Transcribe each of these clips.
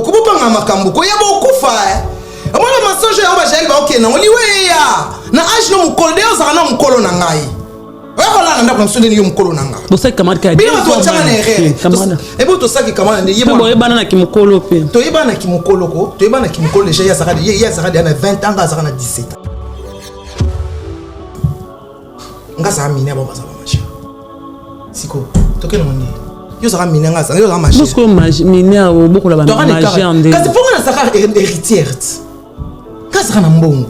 okubupanga makambo ko yaba okufa amona massage ya ba jail ba okena oliwe ya na age no mukolo de ozana mukolo na ngai voilà nda ko msonde yo mukolo na ngai bosaki camarade ka bila to chama na erreur ebo to saki camarade de yeba yebana na kimukolo pe to yebana kimukolo ko to yebana kimukolo déjà ya saka na 20 ans saka na 17 ans ngasa amine abo bazaba machi siko tokelo moni yo saka mine ngasa yo saka machi bosko mine abo bokola ba machi ande kasi fonga na saka héritière kasi na mbongo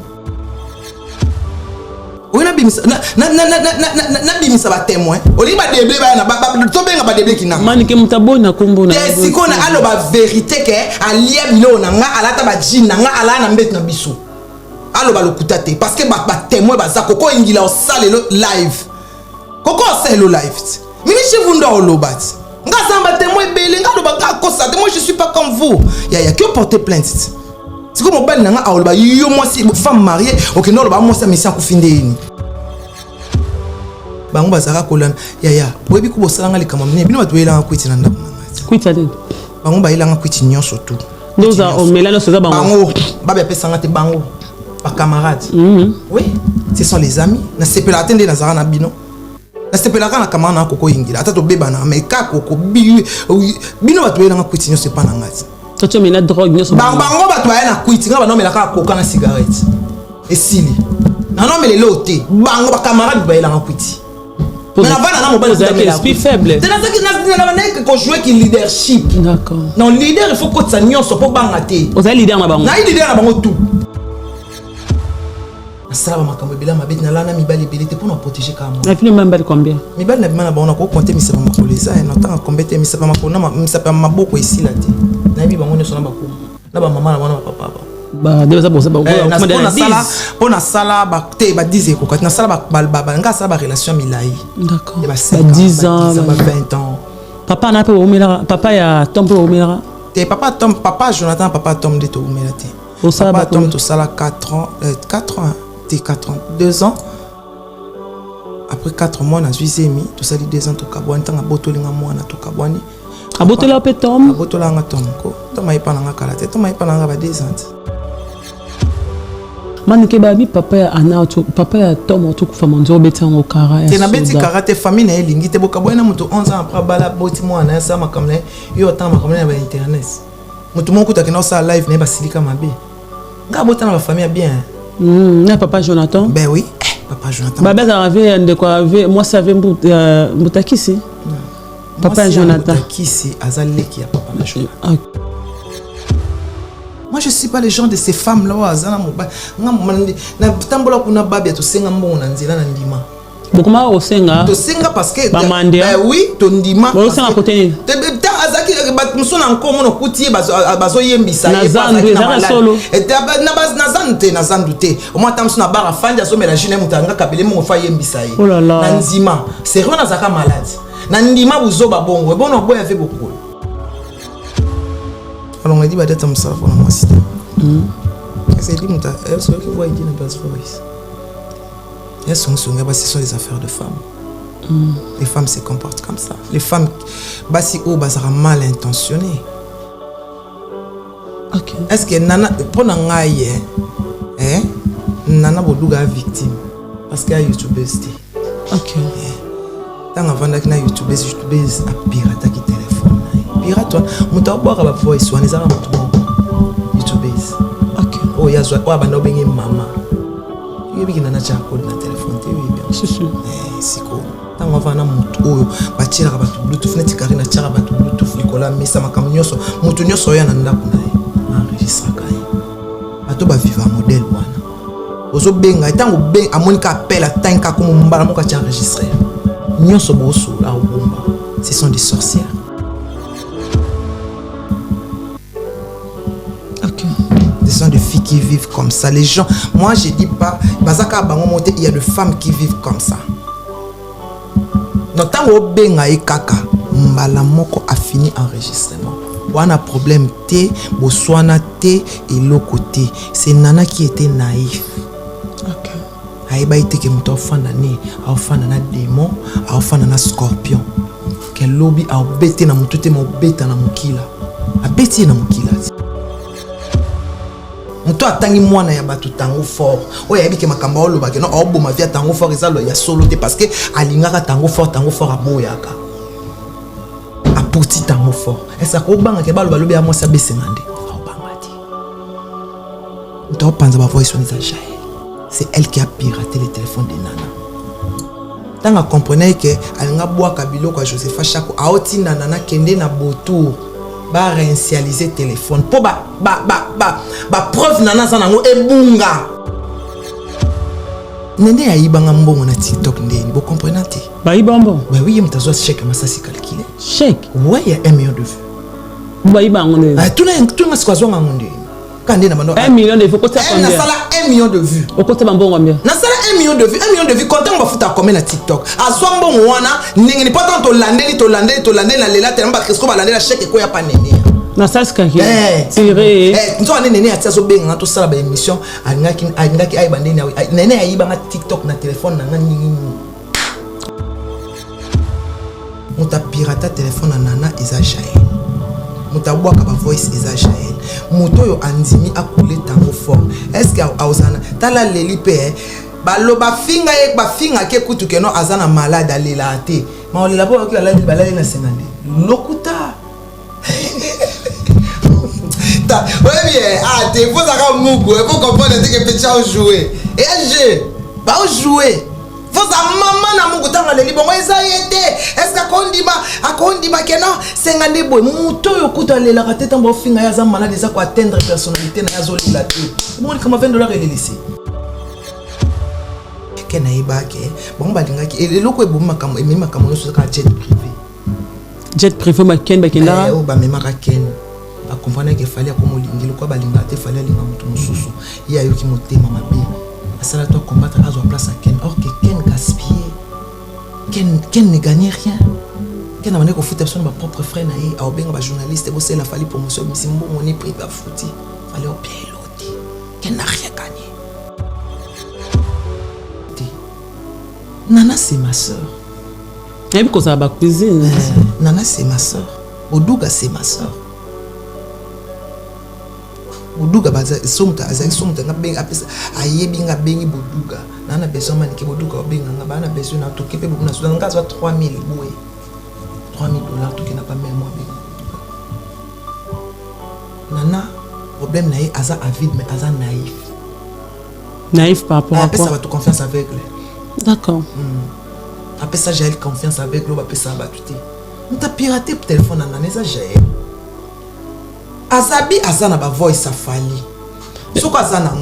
oyina bimisa na bimisa ba témoin oli ba deble ba na ba to benga ba deble kina mani ke mutabona kombona siko na alo ba vérité ke alia bilo na nga alata ba jina nga ala na mbet na biso alo ba lokuta te parce que ba témoin ba za koko ingila o sale live koko sale live mimi chivundo o lobat nga samba témoin belé nga lo ba ka kosa te moi je suis pas comme vous ya que porter plainte c'est comme mobile nanga aoloba yo moi si femme mariée OK non lo ba moi ça mission ko findeni bango bazaka kolana ya boyebi ko bosalanga likama mine bino batwelanga kwiti na ndako mangati kwita te bango bayelanga kwiti nyonso tout ndoza o melano soza bango babe pesanga te bango ba camarades oui ce sont les amis na sepela atende na zara na bino na sepela kana kamana na koko ingila ata to beba na mais ka koko bino batwelanga kwiti nyonso pa na ngati toto mena drogue nyonso bango batwaya na kwiti ngaba no melaka koka na cigarette esili na no melelo te bango ba camarades bayelanga kwiti mais avant na mobile c'est esprit faible c'est na ko jouer ki leadership d'accord non leader il faut ko tsanyo so po banga te oza leader na bango na leader na bango tout asala makambo bila mabeti na lana mibali belete pour nous protéger kama na film mbali combien mibali na bimana bango na ko compter misapa makoleza na tanga kombete misapa makona misapa maboko isila te na bi bango nyoso na bakoma na ba mama na bana ba papa ba déjà bossa ba ko na sala ba te ba 10 ko na sala ba nga sala ba relation milai d'accord ba 10 ans ba 20 ans papa na pe omela papa ya Tom pe omela te papa Jonathan papa Tom de to omela te papa Tom to sala 4 ans 2 ans après 4 mois na Zuizemi to sali 2 ans to kabwani tanga botolinga mwana to kabwani abotola pe Tom abotola nga Tom ko to mai pa nga kala te to mai pa nga ba 2 ans manike babi papa ya ana papa ya Tom to kufa monzo betango kara ya te na beti karate famille na elingi te boka boyena muto 11 ans après bala boti mwana ya sama kamne yo tama kamne ba internet muto moko ta kena sa live na ba silika mabe nga botana ba famille bien na papa Jonathan ben oui papa Jonathan baba ça avait de quoi avait moi ça avait Mbutakisi papa Jonathan Mbutakisi azaleki ya papa na Jonathan. Moi je suis pas les gens de ces femmes là azana moba na tambola kuna babia to senga mbona nzela na ndima bokuma osenga to senga parce que ben oui to ndima bo senga côté ta azaki bat musona nkomo no kutie bazo yembisa na zandu za solo na zandu te au moins tamsona bara fandi azo mela jine mutanga kabele mo fa yembisa yi na nzima c'est rien azaka malade na ndima buzoba bongo bono boya fait beaucoup. Alors on a dit bah d'être ça pour moi cité. C'est dit muta elle ce que voit dit na base voice. Elles sont bah ce sont les affaires de femmes. Les femmes se comportent comme ça. Les femmes bah si oh bah ça mal intentionné. OK. Est-ce que nana pour ngai nana boduga victime parce que YouTube est. OK. Tant avant d'être na YouTube a pirata qui téléphone. Pirate muta boka ba voice wana ezaka mutu YouTube base. OK. Oh yazwa kwa bana obengi mama. Yebi na cha code na téléphone te yebi. C'est siko. Tango vana mutu oyo batira ba bluetooth net karina tira ba bluetooth likola misa makamnyoso mutu nyoso ya na ndako na enregistre kai. Bato ba viva modèle wana. Ozo benga tango ben amonika appel atanka comme mbala moka ti enregistrer. Nyoso boso la bomba. Ce sont des sorcières. Ce sont des filles qui vivent comme ça. Les gens, moi je dis pas, il y a des femmes qui vivent comme ça. Donc tant que benga et kaka, mbala moko a fini enregistrement. On a problème té, boswana té et l'autre côté. C'est Nana qui était naïf. OK. Aïba était que muto fanda né, a fanda na démon, a fanda na scorpion. Quel lobby a bêté na muto te mo bêta na mukila. A bêté na mukila. moto atangi mwana ya bato tango fort oyo ayebi ke makambo oloba ke non oboma via tango fort ezalo ya solo te parce que alingaka tango fort aboyaka apoti tango fort esa ko banga ke balo balobi ya mwasi abesenga nde obanga ti moto panza ba voice on Jaël. C'est elle qui a piraté le téléphone de Nana. Tant qu'on comprenait que alinga boaka biloko Josepha Chako aotinda Nana kende na botour ba réinitialiser téléphone po ba preuve Nana zanango ebunga nende ya ibanga mbongo na TikTok ndeni bo comprenez te ba ibambo bah oui mtazo chèque masasi calculé chèque ouais il y a 1 million de vues ba ibango ndeni tout na sikwazo ngande quand na mano 1 million de vues côté combien na sala 1 million de vues au côté mbongo combien na sala 1 million de vues comptant on va foutre combien na TikTok azwa mbongo wana ningi pas tant to landeli na lela tellement ba kresko ba landela chèque ko ya pa nene na sala sikaki tiré nzo ane nene atia zo benga to sala ba émission alingaki ay bandeni nene ayiba na TikTok na téléphone na ningi muta pirata téléphone na Nana eza Jaël muta bwaka ba voice eza Jaël moto yo andimi akule tango fort est-ce que auzana tala leli pe baloba finga ke kutu ke no azana malade alela te ma olela bo ki balali na sengande lokuta ta ouais bien te faut ça mugo et faut comprendre que petit a jouer et jeu ba jouer faut ça maman na mugo tanga leli bongo eza yete est-ce que akondima ke no sengande boy moto yo kutu alela ka tete mbo finga ya za malade za ko atteindre personnalité na yazo lila te bon comme $20 et laisser Ken aibake bon balingaki eloko eboma makambo emema makambo so ka jet privé maken bakenda o ba memaka ken ba comprendre que fallait comme lingilo kwa balinga te fallait linga mutu mususu ya yoki motema mabe asala toi combattre à place à ken or que ken gaspiller ken ne gagne rien ken amane ko foutre personne ba propre frère na ye a benga ba journaliste bo c'est la fallait promotion misimbo moni prix ba fouti fallait au bien loti ken n'a rien gagné. Nana c'est ma soeur. Et puis ça va cuisine. Nana c'est ma soeur. Oduga c'est ma soeur. Oduga baza somta nga benga apesa ayebi nga bengi boduga. Nana besoin manike boduga benga nga bana besoin na toki pe buna so nga za 3000 boué. $3000 toki na pas même moi benga. Nana problème na aza avide mais aza naïf. Naïf par rapport à quoi? Ça va te confiance aveugle. D'accord. Après ça, j'ai confiance avec l'eau, après ça, tu t'as piraté le téléphone à Nana, ça j'ai. Azabi, Azana, ba voice a fallu. Soko Azana,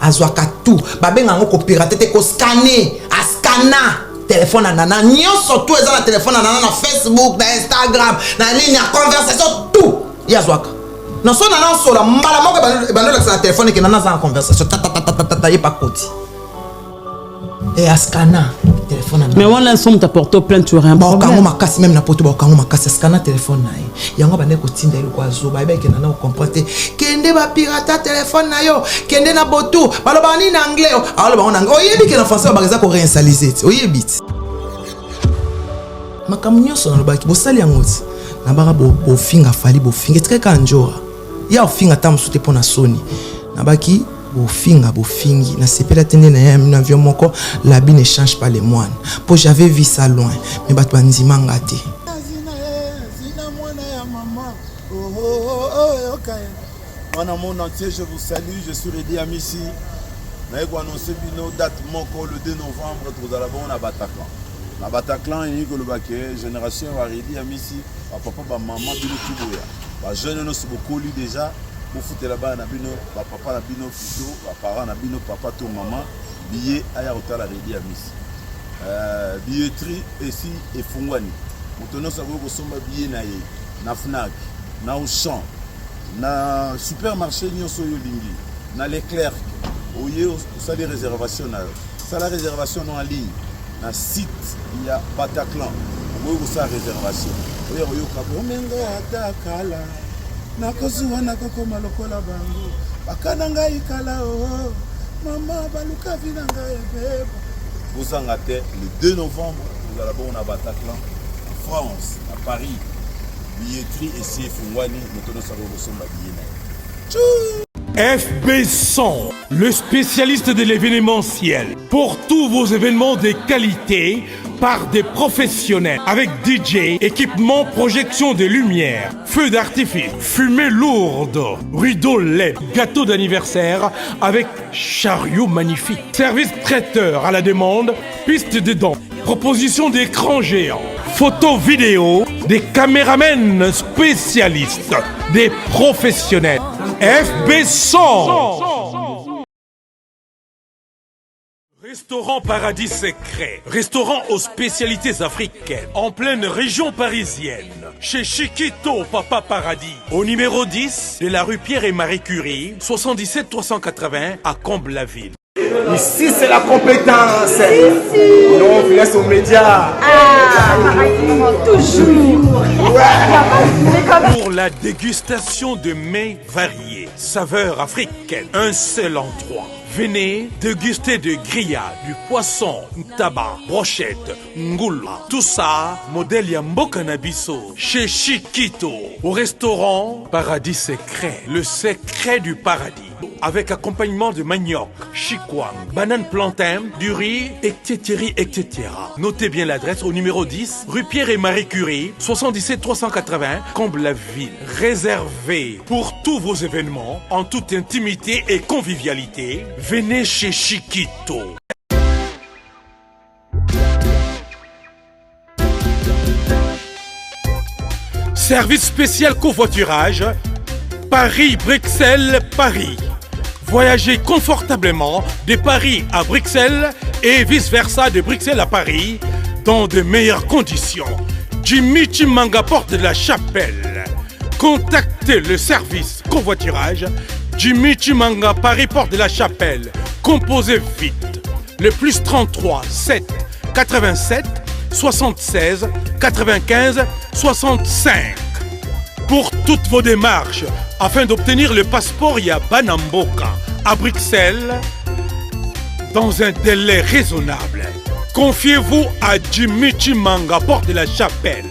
Azwaka tout. Babé, n'a pas piraté, t'es scanner, à scanner. Téléphone à Nana, nyon surtout, ils ont le téléphone à Nana, na Facebook, na Instagram, na ligne, na conversation, tout. Yazwaka. Non, son Nana, sur la mbala, moi, le téléphone, et que Nana, a en conversation, ta, pas côté. Et Askana téléphone mais on a somme ta porte plainte tu rien problème ba kango makasi même na poto ba kango makasi Askana téléphone na ye yango ba ne ko tinda ile kwa zo ba ke nana ko comprendre kende ba pirata téléphone na yo kende na botu baloba ni na anglais alors ba on anglais oyebi ke na français ba za ko réinitialiser oyebi makamnyo so na ba ki bo sali yango na ba bo finga fali bo finga tika njora ya finga tamsute pona soni na ba ki bofingi na sepela tende na ya na avion moko la vie ne change pas les moines pour j'avais vu ça loin mais bat bandima ngati en monde entier je vous salue je suis Redi Amissi na eko annoncer bino date moko le 2 novembre tous allons na Bataclan et ko le baké génération wa Redi Amissi papa ba maman bino tuboya ba jeune no se beaucoup lu déjà. Pour foutre là-bas, papa na bino photo, parents na bino papa to maman, billet à hôtel à Redi Amissi. Billetterie ici et Fungwani. Maintenant ça veut que somba billet na Fnac, na Auchan, na supermarché nyonso yo lingi, na Leclerc. Oye ça les réservations na. Ça la réservation en ligne. Na site il y a Bataclan. Oye ça réservation. Oye kabo mengo atakala. Nakozuwa nakokoma lokola bango bakana ngai kala oh mama baluka vina ngai beba bozanga te le 2 novembre nous allons à Bataclan en France à Paris billetterie et c'est Fungwani nous tenons ça vous sommes billet. FB100, le spécialiste de l'événementiel. Pour tous vos événements de qualité, par des professionnels, avec DJ, équipement, projection de lumière, feux d'artifice, fumée lourde, rideaux LED, gâteau d'anniversaire avec chariot magnifique, service traiteur à la demande, piste de danse, proposition d'écran géant, photo vidéo, des caméramens spécialistes, des professionnels. FB100. Restaurant Paradis Secret, restaurant aux spécialités africaines, en pleine région parisienne, chez Chiquito Papa Paradis, au numéro 10 de la rue Pierre et Marie Curie, 77 380 à Comble-la-Ville. Ici, c'est la compétence. Non, on laisse aux médias. Toujours. Pour la dégustation de mets variés, saveurs africaines, un seul endroit. Venez déguster de grillades, du poisson, tabac, brochette, ngoula. Tout ça, modèle Yamboka Nabiso, chez Chiquito, au restaurant Paradis Secret, le secret du paradis. Avec accompagnement de manioc, chikwang, banane plantain, du riz, etc. Notez bien l'adresse au numéro 10, rue Pierre et Marie Curie, 77 380, Comble-la-Ville. Réservé pour tous vos événements, en toute intimité et convivialité, venez chez Chiquito. Service spécial covoiturage, Paris-Bruxelles-Paris. Voyagez confortablement de Paris à Bruxelles et vice-versa de Bruxelles à Paris dans de meilleures conditions. Jimmy Chimanga, porte de la Chapelle. Contactez le service covoiturage Jimmy Chimanga, Paris, porte de la Chapelle. Composez vite. Le plus 33 7 87 76 95 65. Pour toutes vos démarches, afin d'obtenir le passeport Yabanamboka à Bruxelles, dans un délai raisonnable, confiez-vous à Jimmy Chimanga, porte de la Chapelle.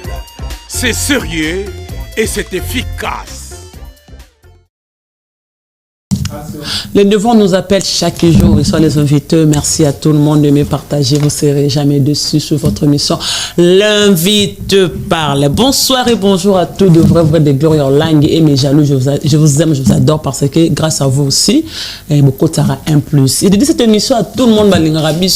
C'est sérieux et c'est efficace. Les devants nous appellent chaque jour. Ils sont les invités. Merci à tout le monde de me partager. Vous ne serez jamais dessus sur votre mission. L'invite parle. Bonsoir et bonjour à tous de vrais de Gloria Lang et mes jaloux. Je vous aime, je vous adore parce que grâce à vous aussi, beaucoup de Sarah un plus. Et de cette émission à tout le monde,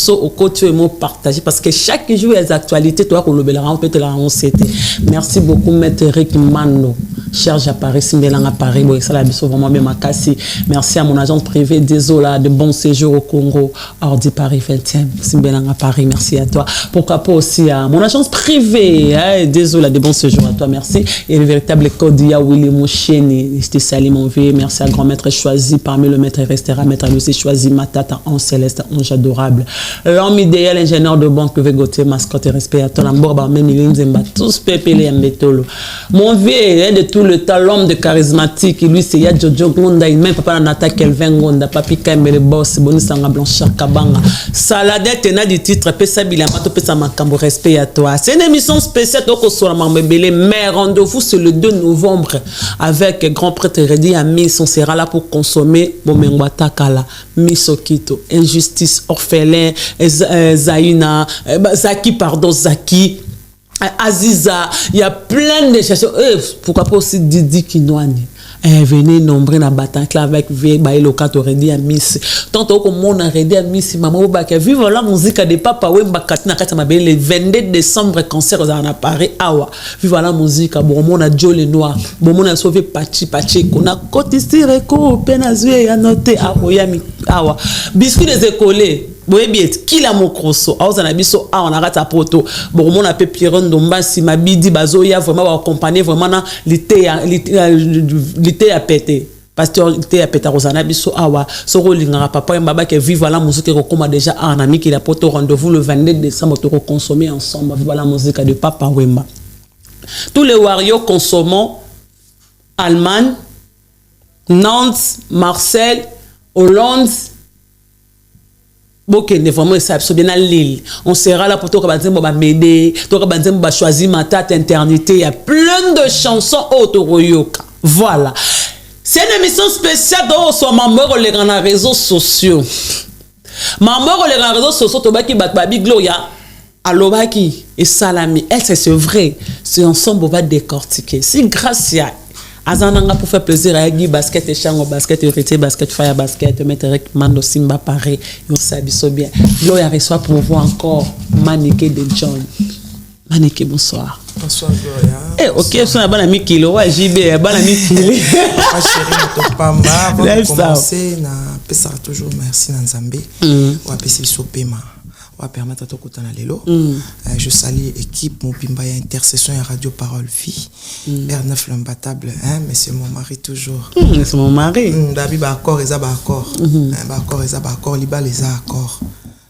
au côté de partager parce que chaque jour, il y a des actualités. Toi, on peut te la reciter. Merci beaucoup, Maître Rick Mano. Charge à Paris, Simbelanga Paris. Bon, ça la biso vraiment bien makasi. Merci à mon agent privé, désolé, de bon séjour au Congo, Ordi Paris 20e, Simbelanga Paris, merci à toi. Pourquoi pas aussi à mon agence privée, désolé, de bon séjour à toi, merci. Et le véritable code Willy Moucheni, c'était Salim Monvé, merci à grand maître choisi, parmi le maître restera, maître aussi choisi, Matata, en céleste, ange adorable. L'homme idéal, ingénieur de banque, Végoté, mascotte et respect à toi, l'amborba, même il Nzemba, tous pépélés à Mbetolo. Mon vieux, de tout le temps, l'homme de charismatique, lui, c'est Ya Jojo Glonda, même papa Nata Kelvin Gonda, papi Kamele Boss, Bonisanga Blanchard Kabanga. Saladette, tena du titre, Pesa Bilamato, Pesa Makambo, respect à toi. C'est une émission spéciale, mais rendez-vous sur le 2 novembre avec grand prêtre Redi Amis. On sera là pour consommer Bomengwata Kala, Misokito, injustice, orphelin, Zaina, Zaki. Aziza, il y a plein de chansons. Pourquoi pas aussi Didi Kinouani? Venez nombrer na Bataclan avec Bailo Katoredi à Miss. Tant que mon arrêté à Miss, maman Obaka, vive la musique de Papa Wemba Katina Katamabé, le 22 décembre, concert à Paris, Awa. Vive la musique, bon, mon a Joe le Noir, bon, mon a sauvé Pachi, qu'on a cotisé, Reko, Penazue, a noté, Aoyami, Awa. Biscuit des écolés. Boyebiet kila mokroso aoza na biso a on arata poto bon mon appelle Pierron Dombasi mabidi bazoya vraiment va accompagner vraiment na l'été à péter pasteur l'été à péter rozana biso awa soko lingara papa et baba que vive la musique ko koma déjà en ami qui la poto rendez-vous le 22 décembre pour consommer ensemble vive la musique de Papa Wemba. Tous les warriors consommons Allemagne, Nantes, Marseille, Hollande. Ok, vraiment, ça bien à Lille. On sera là pour toi, m'aider, toi, choisir ma tête, éternité. Il y a plein de chansons autoroyoka. Voilà. C'est une émission spéciale dont on membre les grands réseaux sociaux. Membre les grands réseaux sociaux, Tobaki Batbabi Gloria, Alobaki et Salami. Elle, c'est vrai. C'est ensemble, on va décortiquer. Si grâce à Azananga pour faire plaisir à Guy basket et Chango basket et Rete basket, Fire basket, mettre avec Mando Simba pareil, on s'habille bien. Gloria reçoit pour voir encore Maniké de John. Maniké, bonsoir. Bonsoir Gloria. Eh, ok, c'est un bon ami Kilo, ouais, JB, un bon ami Kilo. Ma chérie, notre pamba, avant de commencer, na pesa toujours merci Nanzambe. Ou apesi sopema. On va permettre à tout lelo. Je salue l'équipe Mopimba et Intercession et Radio Parole Vie. R9 l'imbattable, hein, mais c'est mon mari toujours. C'est mon mari. Dabi ba accord et ba accord. Ba accord et ba accord, liba les accords.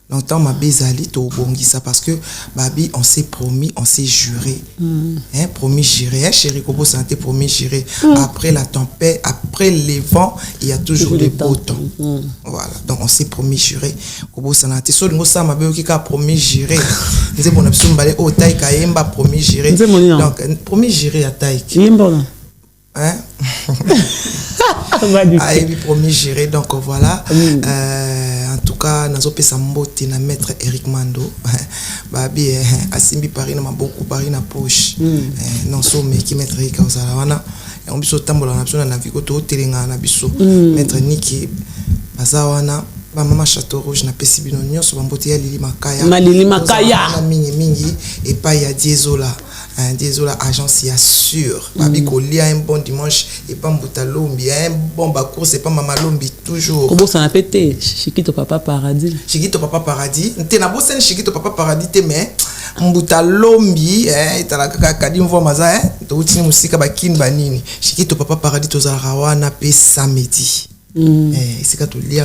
Longtemps ma bezali to bongisa parce que babi on s'est promis, on s'est juré. Hein, promis juré, hein, chérie Kobo santé promis juré. Après la tempête, après les vents, il y a toujours des beaux temps. Voilà. Donc on s'est promis juré. Kobo santé so ngo sa mabe ki ka promis juré. Nze bona biso mbale o taille kayemba promis juré. Donc promis juré à taille. Hein? Aïe, promis géré, donc voilà. En tout cas, nous avons fait un maître Eric Mando. Babi, Asimbi Paris, n'a beaucoup Paris na poche. Non, sommes qui maître Eric Ozalawana. Et on biso tambola na biso na vigo to telinga na biso. Maître Niki Bazawana. Maman Château Rouge na pesibino nyonso bambote ya Lili Makaya. Ma Lili Makaya. Na mingi et pas ya Diezola. Désolé, agence y assure. Babi Kolia un bon dimanche et pas Mbutalombi, un bon bacour, c'est pas Mama Lombi toujours. Comment ça n'a pété? Chiquito Papa Paradis. Chiquito Papa Paradis. T'es na bossen Chiquito Papa Paradis te mais Mbutalombi, t'as la kaka mvo maza, t'as outi musika bakin banini. Chiquito Papa Paradis tozarawana pe samedi. C'est quand tu lis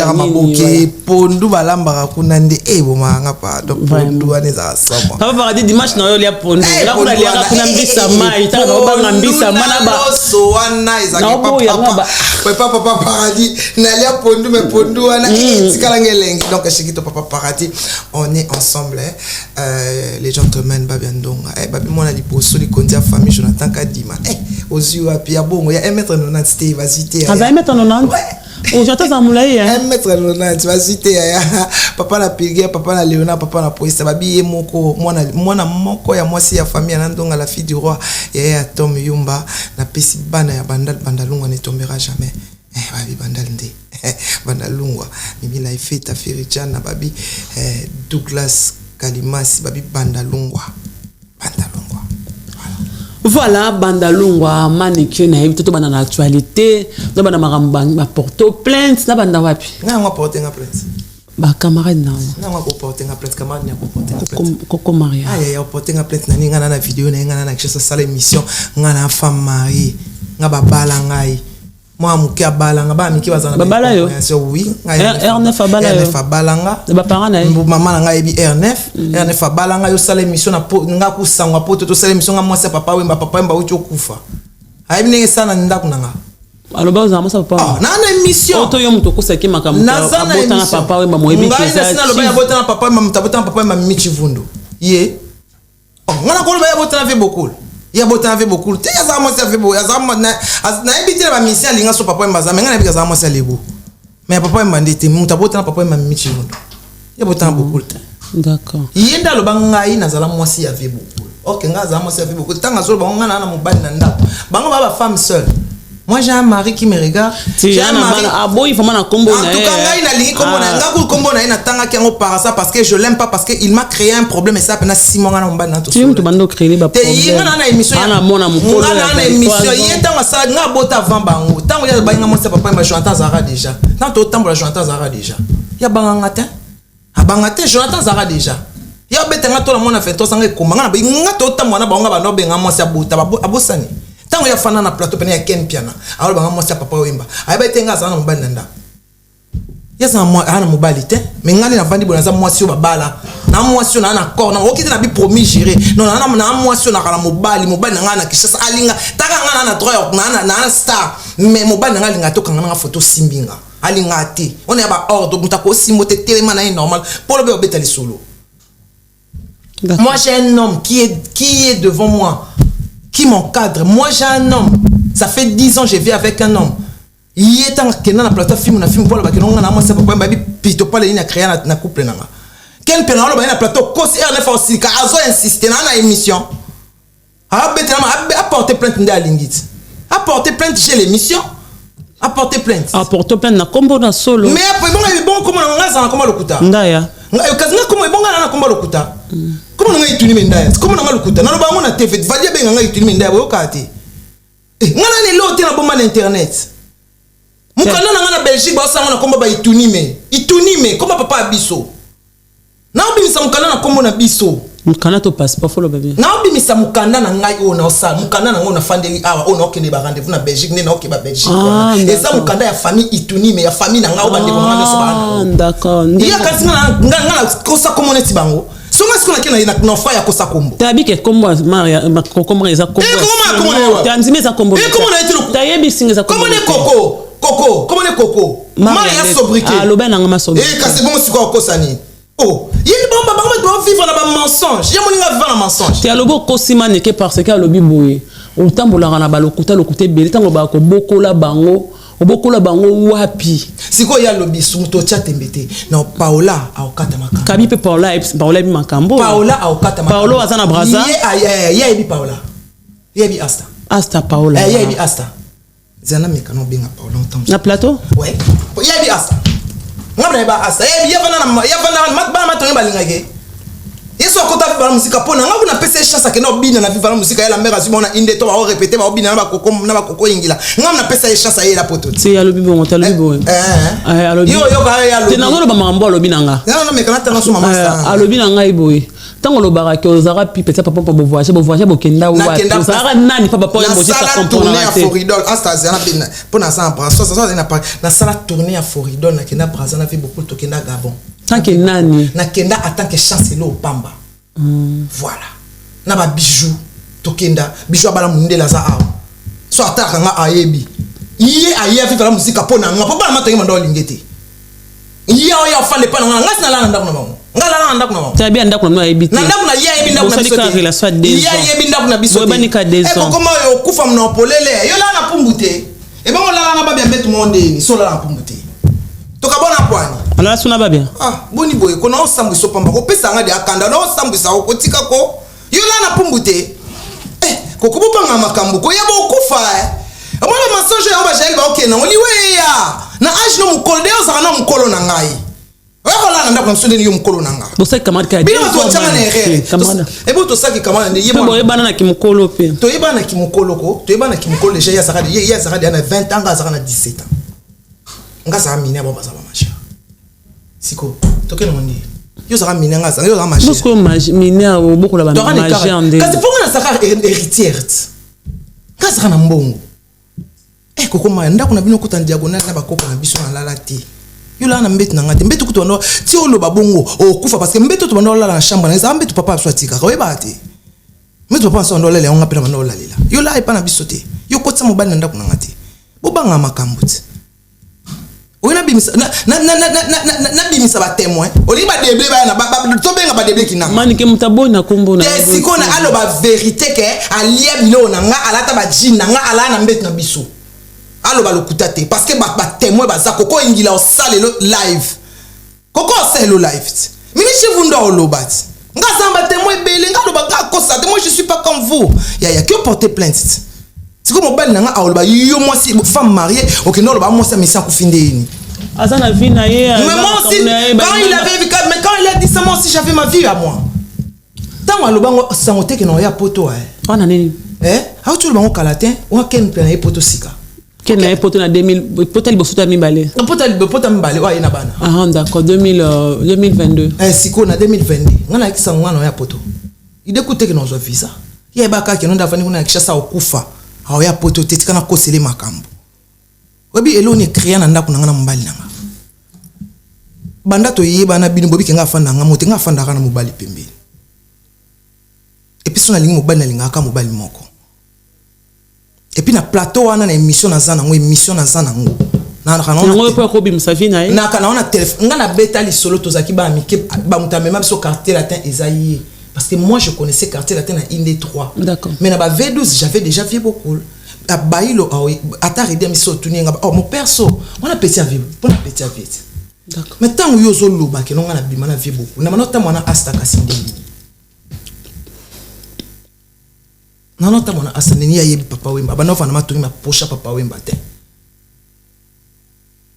maboke pondu balamba kunande bomanga pa donc pondu aneza sama papa paradis dimanche na yo lia pondu la kuna lia kuna mbisa mai ta na banga mbisa mana ba so wana ezaki papa paradis na lia pondu me pondu wana tikala ngelenge donc Chiquito Papa Paradis on est ensemble les gentlemen babiandonga babi mona liposo likondia famille Jonathan Kadima ozu api ya bongo ya 1m90 vas-y t'es. Ah, 1m90. Oh, j'entends ça moulaye hein. 1m90, vas-y t'es. Papa la Pilguer, papa la Léona, papa la Poïs, babi moko, moi moko ya moi si ya famille anandonga la fille du roi et ya Tom Yumba na pesi bana ya bandalunga ne tombera jamais. Babi bandalnde. Bandalungwa. Mimi la fête Afirijan na babi Douglas Kalimasi babi bandalungwa. Bandalungwa. Voilà, Bandalungwa, Maniké, na évité tout dans l'actualité, na banda maramba porto plainte, na banda wapi. Na nga porter nga plainte. Ba camarade na. Na nga ko porter nga plainte, camarade na ko porter nga plainte. Koko Maria. Ah ya porter nga plainte na ni nga na vidéo na nga na kisa sala émission, nga na femme mariée, nga ba bala ngai. Moi muke abala nga ba miki bazana. Ba bala yo. Oui, R9 abala yo. R9 abala nga. Ba parents na. Maman nga ebi R9 abala nga yo sala émission na nga ku sangwa poto to sala émission nga moi c'est papa wemba uti okufa. Aibi nenge sana ndako nanga. Alors ba za mosa papa. Ah, na émission. Oto yo muto kusaki makambo. Abota na papa wemba moyebi keza. Ngai na lo ba ya bota na papa wemba mutabota na papa wemba michi vundo. Ye. Oh, ngana ko lo ba ya bota na ve beaucoup. Il y a beaucoup de beaucoup de choses. Na ebitira ba mission linga so papa mbaza menga na bika za mwasa lebo. Mais papa mbandete mutabota na papa mba michi vundo. Il y a beaucoup de. D'accord. Yenda lo banga ina zala mwasi ya ve beaucoup. OK, nga za mwasi ya ve beaucoup. Tanga zo banga na mobali na ndako. Banga ba femme seule. Moi j'ai un mari qui me regarde. J'ai un mari. Ah bon, il faut m'en combo. En tout cas, il a lingi combo na ngaku combo na ina tanga ki ngo par ça parce que je l'aime pas parce que il m'a créé un problème et ça pendant 6 mois na mbana na to. Tu me bando créer ba problème. Te yinga na émission. Ana mona mukolo. Na émission yeta nga sa nga bota avant bango. Tango ya ba nga mo se papa mba Jonathan Zara déjà. Tanto tambola Jonathan Zara déjà. Ya banga ngata. Abanga te Jonathan Zara déjà. Ya beta nga to la mona fait to sanga ko nga na to tamwana ba nga ba no benga mo se bota abosani. Tango ya fana na plateau pene ya Ken Piana alors banga mwasi papa wemba ayeba tenga za na mobali nanda yesa mo ana mobali te mais ngani na vandi bona za mwasi babala na mwasi na accord na okite na bi promis géré non na mwasi na kala mobali na ngana kishasa alinga taka ngana na droit na star mais mobali na ngalinga to kanga na photo simbinga alinga te on ya ba ordre mutako simote telema na normal pour le betali solo. Moi j'ai un homme qui est devant moi qui m'encadre. Moi j'ai un homme, Ça fait 10 ans je vis avec un homme. Il est en train de plateau film, pour le bac, on a moi c'est pas pito pas les créer na couple nanga. Quel pénal na plateau cause RNF aussi car azo insister na émission. Apporter plainte de Lingit. Apporter plainte chez l'émission. Apporter plainte. Apporter plainte na combo na solo. Mais après bon comment on a ça comment le kuta. Ndaya. Kazina comment bon na comment le kuta. Comment on a ituni mendaya. Comment on a le kuta. Na lo bango na TV vadia benga nga ituni mendaya bo kati. Ngana le lote na bomba na internet. Mukanda na Belgique ba sanga na komba ba itunime komba papa abiso na obimisa mukanda na kombo na biso mukanda to passeport folo bébé na obimisa mukanda na ngai o na osala mukanda na ngo na fandeli awa o na okende ba rendez-vous na Belgique ne na okeba Belgique eza mukanda ya famille itunime ya famille na ngao bande ngana so ba d'accord ya kasi ngana kosa komo neti bango songa sikona kena na fa ya kosa kombo tabike kombo maria kombo eza kombo tanzime za kombo kombo na etilo tayebi singa kombo kombo ne Coco, comment les Coco? Maria sobriquet. Ah, l'aubaine en ma sobriquet. Eh, c'est bon, c'est quoi, Kosani? Oh, il y a des gens qui vivre dans un mensonge. Il y a des gens qui vivre dans un mensonge. Tu as le beau Kosimane qui parce que le biboui. Au temps où la rana balokuta le côté belé, tant que beaucoup la bango, beaucoup la bango wapi. C'est quoi, il y a le bisou, to chat embêté. Non, Paola a okatamaka. Kabi pe Paola bi makambo. Paola a okatamaka. Paolo azana braza. Il y a Paola. Il y a Asta. Asta Paola. Il y a Asta. Zana mekano benga Paola longtemps. Na plateau? Ouais. Il y a Asta. Ngabra ba Asta. Il y a vana matba matonga balingake. Yeso akota ba musika pona ngabu na pesa chance ke no bina na vivre musika ya la mère azimona inde to ba répéter ba bina na ba koko ingila. Ngam na pesa chance ya la poto. C'est ya lobi bon, ta lobi bon. Alobi. Yo ka ya lobi. Tenango ba mambo alobi nanga. Non mekana tanga so mama sa. Alobi nanga iboy. Tango lo baraka ozara pipe ta papa bo voyage bo kenda wa. Ozara nani papa po yembo sa comprendre na Foridol asta zana bina pona sa bras so na pas na sala tourner à Foridol na kenda braza na fait beaucoup to kenda Gabon. Tant que nani na kenda attend que chance lo pamba. Voilà. Na ba bijou to kenda bijou bala munde la za awa. So ataka nga ayebi. Iye aye fi fala musika pona nga papa ma to ngendo lingete. Iye ya fale pa nga ngasi na la ndako na bango. Ngala ndako na bango. Tabi ndako na yebi. Na ndako na yebi ndako na biso. Iye yebi ndako na biso. Webani ka des ans. E koma yo kufa mna polele. Yo la na pumbute. E bango la na ba bien metu monde ni so la na pumbute. To ka bona kwani. Ala suna ba bien. Ah, boni boy ko na osambu so pamba ko pesa nga de akanda na osambu sa ko tika ko. Yo la na pumbute. Ko ko bopanga makambu ko yabo kufa Amona masoje ya ba jeli ba okay na oliwe ya. Na age no mukolo de oza na mukolo na ngai. Wala na ndako msonde ni yo mukolo na ngai. Bosa kamar ka. Bila to chama na erreur. Ebo to saki kamana de yeba. Bo yeba na kimukolo pe. To yeba na kimukolo ko, to yeba na kimukolo déjà ya saka na 20 ans, saka na 17 ans. Nga sa mine ba baza ba macha. Siko, to ke no ndi. Yo saka mine nga sa, yo saka macha. Bosko mine o bokola ba macha ande. Kasi fonga na saka héritière. Kasi na mbongo. Koko ma ndako na bino kuta diagonal na bakoko na biso na lalati. Yo la na mbetu na ngate mbetu kuto ndo ti olo babongo o kufa parce que mbetu to bando la na chambre na mbetu papa so atika ko eba te. Mbetu papa so ndo lele on ngapela bando la lela. Yo la epa na biso te. Yo kotsa mobali na ndako na ngate. Bo banga makambo te. O na bimisa na bimisa ba témoin. O li ba deble ba na ba to benga ba deble kinanga. Mani ke mutabona kombo na. Siko na alo ba vérité ke alia bilo na nga alata ba jina nga ala na mbetu na biso. Allo ba lokuta te parce que ba témoin baza koko ingila o sale live koko sale live mini chivundo o lobat nga samba témoin belé nga loba ka kosa te moi je suis pas comme vous ya que porter plainte siko mobile na nga a loba yo moi si femme mariée OK non loba moi ça me sans kufinde ni azana vie na ye mais moi aussi quand il avait vu mais quand il a dit ça moi aussi j'avais ma vie à moi tant loba ngo sangote ke no ya poto ona nini how tu loba ngo kalatin wa ken plan ya poto sika Quel est poto na 2000 poto liboso mi balé poto mi balé wa ina bana ah d'accord 2022 siko na 2022 ngana kisa ngwana ya poto ide kuteke na zo visa ye ba ka ke nonda fani kuna kisha sa okufa ha ya poto tetika na kosele makambo obi elo ni créer na ndako na ngana mbali nanga banda to yeba na bini bobi ke nga fanda nga mote nga fanda kana mobali pembe et puis sona lingi mobali na linga ka mobali moko. Et puis na plateau wana na émission na zana ngo émission na zana ngo na kana ngo po ko bim sa vie na na kana ona téléphone nga na beta li solo tozaki ba amike ba mutame même sur quartier latin Esaïe parce que moi je connaissais quartier latin na Inde 3 d'accord mais na ba V12 j'avais déjà vu beaucoup bailo ata redi miso tuninga oh mon perso on a petit à vivre on a petit à vivre d'accord mais tant yo zo loba ke nonga na bima na vie beaucoup na manota mona asta kasindeli na nota mona asta nini ya yebi papa wemba bana fana matungi ma pocha papa wemba te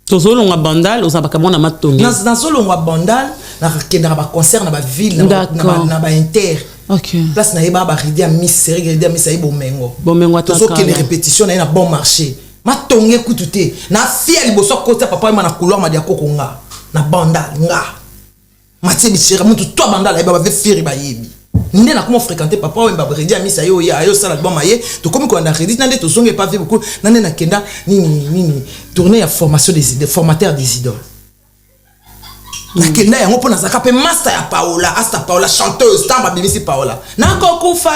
tozolonga bandal ozabaka mona matongi na zolonga bandal na kenda ba concert na ba ville na ba inter ok place na yeba ba ridi a miss série ridi a miss ay bomengo ataka tozo kende répétition na bon marché matongi kutute na fiel boso kota papa wemba na couloir ma dia kokonga na bandal nga matie bichira mutu to bandal ay ba ve firi ba yebi nde na comment fréquenter papa wemba redi a miss ayo ayo sala album aye to comme ko na redi nande to zonge pas vu beaucoup nande na kenda nini tourner à formation des idées formateur des idoles na kenda yango pona zaka pe master ya Paola asta Paola chanteuse tamba bimisi Paola na kokufa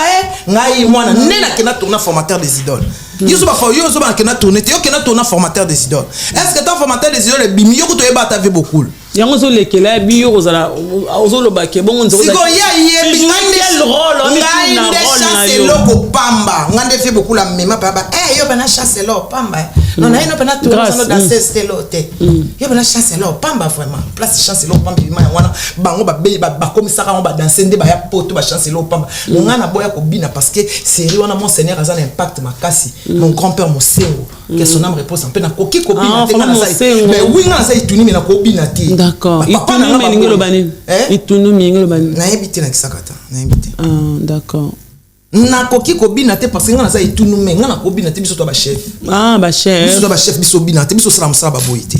ngai mwana nde na kenda tourner formateur des idoles yoso ba kenda tourner te yo kenda tourner formateur des idoles est-ce que ton formateur des idoles bimi yo ko to yeba ta vie beaucoup yango zo lekela biyo ozala ozoloba ke bongo nzo siko ya yebi quel rôle ngande chasse loko pamba ngande fait beaucoup la mema papa yo bana chasse lo pamba non na ino bana tourner dans ce lote yo bana chasse lo pamba vraiment place chasse lo pamba bima wana bango ba komisaka on ba danser nde ba ya poto ba chasse lo pamba ngana boya ko bina parce que série wana mon seigneur azana impact makasi mon grand-père Mosengo que son âme repose en paix na koki ko bina te na sa mais oui ngana sa ituni me na ko bina te d'accord itunu meningelo bani itunu meningelo bani na ebité na kisakata na ebité d'accord na koki ko bina te parce que ngana sa itunu me ngana ko bina te biso to ba chef ba chef biso to ba chef biso bina te biso sala musala ba boyité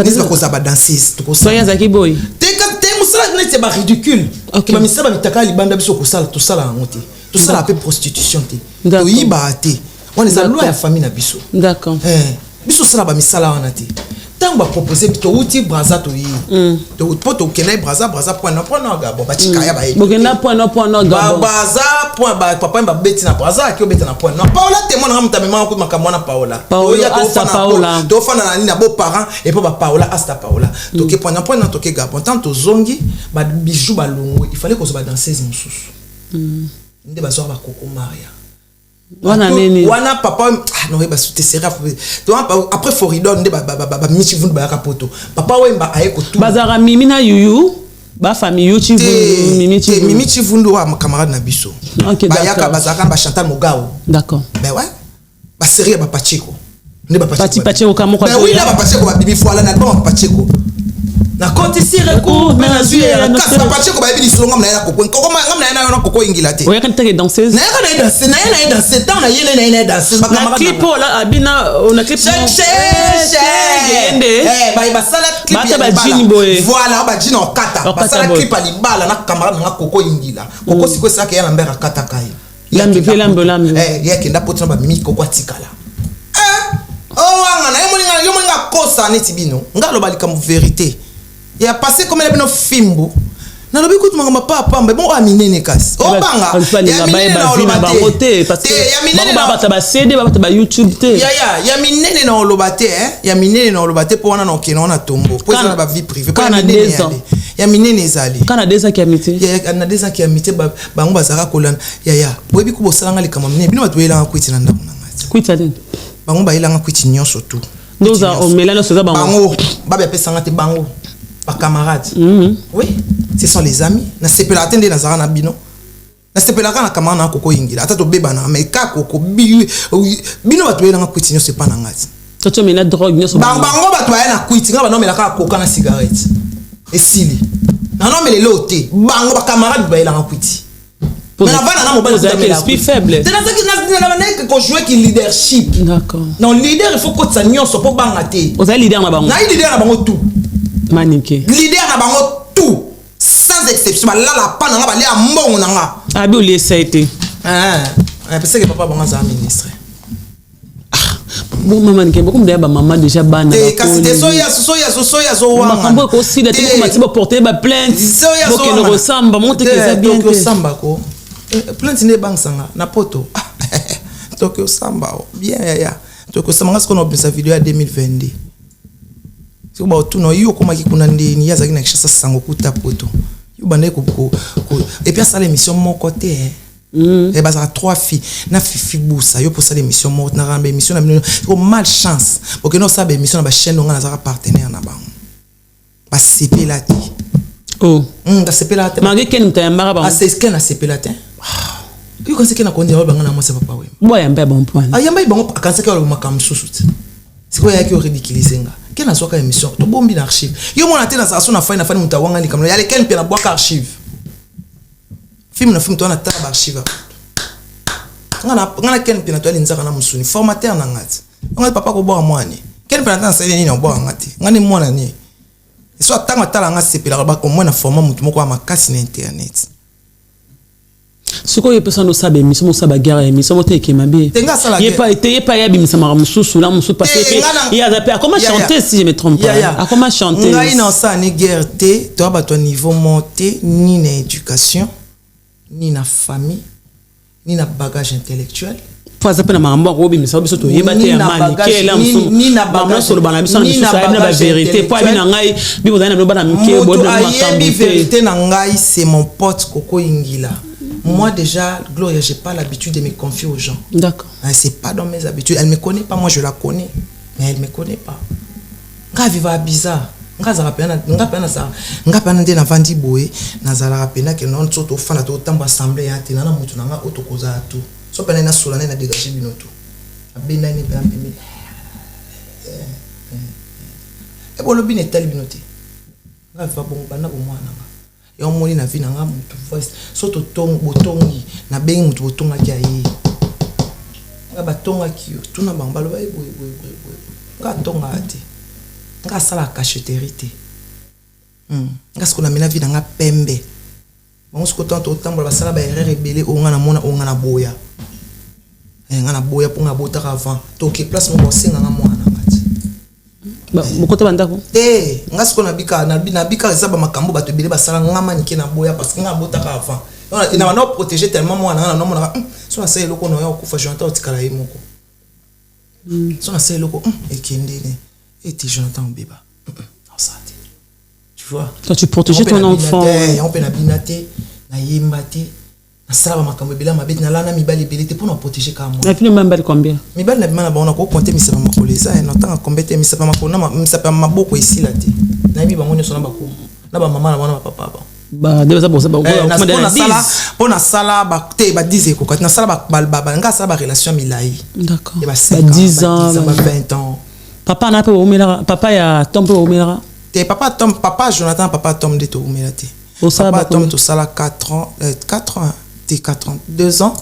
nisa ko za ba danseuse to ko soya zaki boy te musala ne te ba ridicule ba misaba mitaka libanda biso ko sala to sala ngote to sala pe prostitution te to yiba te on est à loi ya famille na biso d'accord biso sala ba misala wana te tant ba proposer to uti braza to yi to poto kenai braza point na gabo ba chikaya ba yi bokenda point na gabo braza point ba papa mba beti na braza ki obeta na point na Paola te mona ngam tamema ko makamwana Paola to fana na nina bo parents et po ba Paola asta Paola to ke point na to ke gabo tant to zongi ba bijou ba longo il fallait ko so ba danseuse mususu nde ba zo ba koko Maria wana papa non ba soute sera après Foridon nde ba michi vundu ba kapoto papa wemba ayeko tout bazara mimi na yuyu ba famille yuchi vundu mimi chivundu wa camarade na biso ba yaka bazaka ba Chantal Mogao d'accord ben ouais ba série ba Pacheko nde ba Pacheko kamo kwa oui là ba Pacheko ba bibi foala na ba Pacheko na konti sire ko na zuye na kasa Pacheko ba bibi solonga na koko ngam na koko ingila te oya kan teke danseuse na danseuse tant na yene na danseuse ba camarade clip la abina on a clip ba sala clip ba jini boy voilà ba jini okata ba sala clip ali bala na camarade na koko ingila koko siko saka ya na mbera kata kai lambe yake ndapotina ba mimi koko atikala anga na yo moninga kosa neti bino ngalo balika mu vérité il a passé comme les films na lobi kutu manga papa mbe bon aminene kasi obanga ya minene na olobate parce que ya minene na bata ba CD bata ba YouTube te ya minene na olobate ya minene na olobate po wana na okena na tombo po ça na ba vie privée pas minene ya minene ezali kana deza ki amité ya na deza ki amité bango bazaka kolana ya boyebi ku bosalanga likama minene bino batu yelanga kwiti na ndako na ngati kwita den bango ba yelanga kwiti nyonso tout ndoza o melano soza bango ba pesanga te bango pas camarades. Oui, ce sont les amis. Na sepela atende na zara na bino. Na sepela kana kamana na koko ingila. Ata to beba na mais ka koko bino batu yena kwiti nyo c'est pas na ngati. Toto mena drogue nyo so. Bango batu yena kwiti ngaba no mela ka koka na cigarette. Esili. Na no mele lote. Bango ba camarades ba yela kwiti. Mais avant na mobile c'est esprit faible. C'est na na ko jouer ki leadership. D'accord. Non leader il faut ko tsa nyo so po banga te. Oza leader na bango. Na leader na bango tout. Maniqué. Leader na bango tout sans exception ba la pa na ba le ambongo na nga abi o lesa été parce que papa bango za ministre bon maman ke beaucoup de ba maman déjà bana ka c'était soya zo wa makambo ko si da tiko matiba porter ba plainte donc ne ressemble monte que ça bien que samba ko plainte ne bang sanga na poto donc samba bien ya donc samba ngasko no bisa vidéo ya 2022 si ba tuno yo koma kikuna ndeni ya zaki na kishasa sango kuta poto yo bande ko et puis ça l'émission mon côté Et bah ça a 3 filles. Na Fifi Boussa, yo pour ça l'émission morte na rambe émission na malchance. Parce que non ça émission na ba chaîne on a partenaire na ba. Ba CP la ti. Oh. Da CP la ti. Mangé ken mtayamba ba. Ah c'est ken na CP la ti. Yo quand c'est ken na konde ba ngana mo c'est papa we. Boy yamba bon point. Ah yamba bon quand c'est que le makam susu. C'est quoi yaki ridiculiser nga. Ken na soka émission to bombi na archive. Yo mona te na sa so na fa mutawanga ni kamla. Yale ken pe na boka archive. Film na film to na ta archive. Ngana ken pe na to alinzaka na musuni formateur na ngati. Ngati papa ko boa mwani. Ken pe na ta sa ni na boa ngati. Ngani mwana ni. So atanga tala nga sepela ba ko mwana forma mutu moko makasi na internet. Soko yepe sando sabe émission mo saba guerre émission mo te kemabe. Yepa ya bimisa mara mususu la musu passer il y a zappé comment chanter si je me trompe pas. Comment chanter? Ngai na ça ni guerre te to ba to niveau monté ni na éducation ni na famille ni na bagage intellectuel. Pour ça, on a un bon bimisa biso to yeba te amani kela musu ni na bagage sur bana biso ni na vérité pour abi na ngai bibo na no bana mike bo na makambo vérité na ngai c'est mon pote Coco Ingila. Moi déjà, Gloria, j'ai pas l'habitude de me confier aux gens. D'accord. C'est pas dans mes habitudes. Elle me connaît pas, moi je la connais, mais elle me connaît pas. Nga viva bizarre. Nga za rapena nde na vandi boye, na za rapena ke non soto fana to tambo assemblée ya te na mutu na nga otokoza tu. So pena na solana na dégager binoto. Abena ni pe ampimi. E bolo bine tel binote. Nga viva bongo bana bo mwana nga. Et on moni na vie na nga mutu voice soto tong botongi na bengi mutu botonga ki aye nga batonga ki tout na bangalo ba boy nga tonga ate nga sala cacheterie te nga siko na mena vie na nga pembe bango siko tanto otambola basala ba erreur ebele o nga na mona o nga na boya pour nga botaka avant to ke place mo bosenga nga mwana Mokote bandako nga siko na bika za ba makambo bato ebele basala ngama nike na boya parce que nga botaka avant ina wana protéger tellement moi na mona so na sala loko no ya kufa Jonathan otikala ye moko so na sala loko ekende ne eti Jonathan obeba osate tu vois toi tu protéger ton enfant on peut na binate na yembate na sala ba makambo ebele mabeti na lana mibali ebele te pour na protéger ka moi na fini mbali combien mibali na bimana ba on ko compter misapa makoleza et notanga combete misapa makona misapa maboko ici là te na bi bango nyoso na bako na ba mama na bana ba papa ba deba za ba pour na sala ba te ba 10 ko na sala ba nga sala ba relation milai d'accord et ba 10 ans ba 20 ans papa na pe omela papa ya tombe omela te papa Jonathan papa Tom de to omela te papa Tom to sala 4 ans 2 ans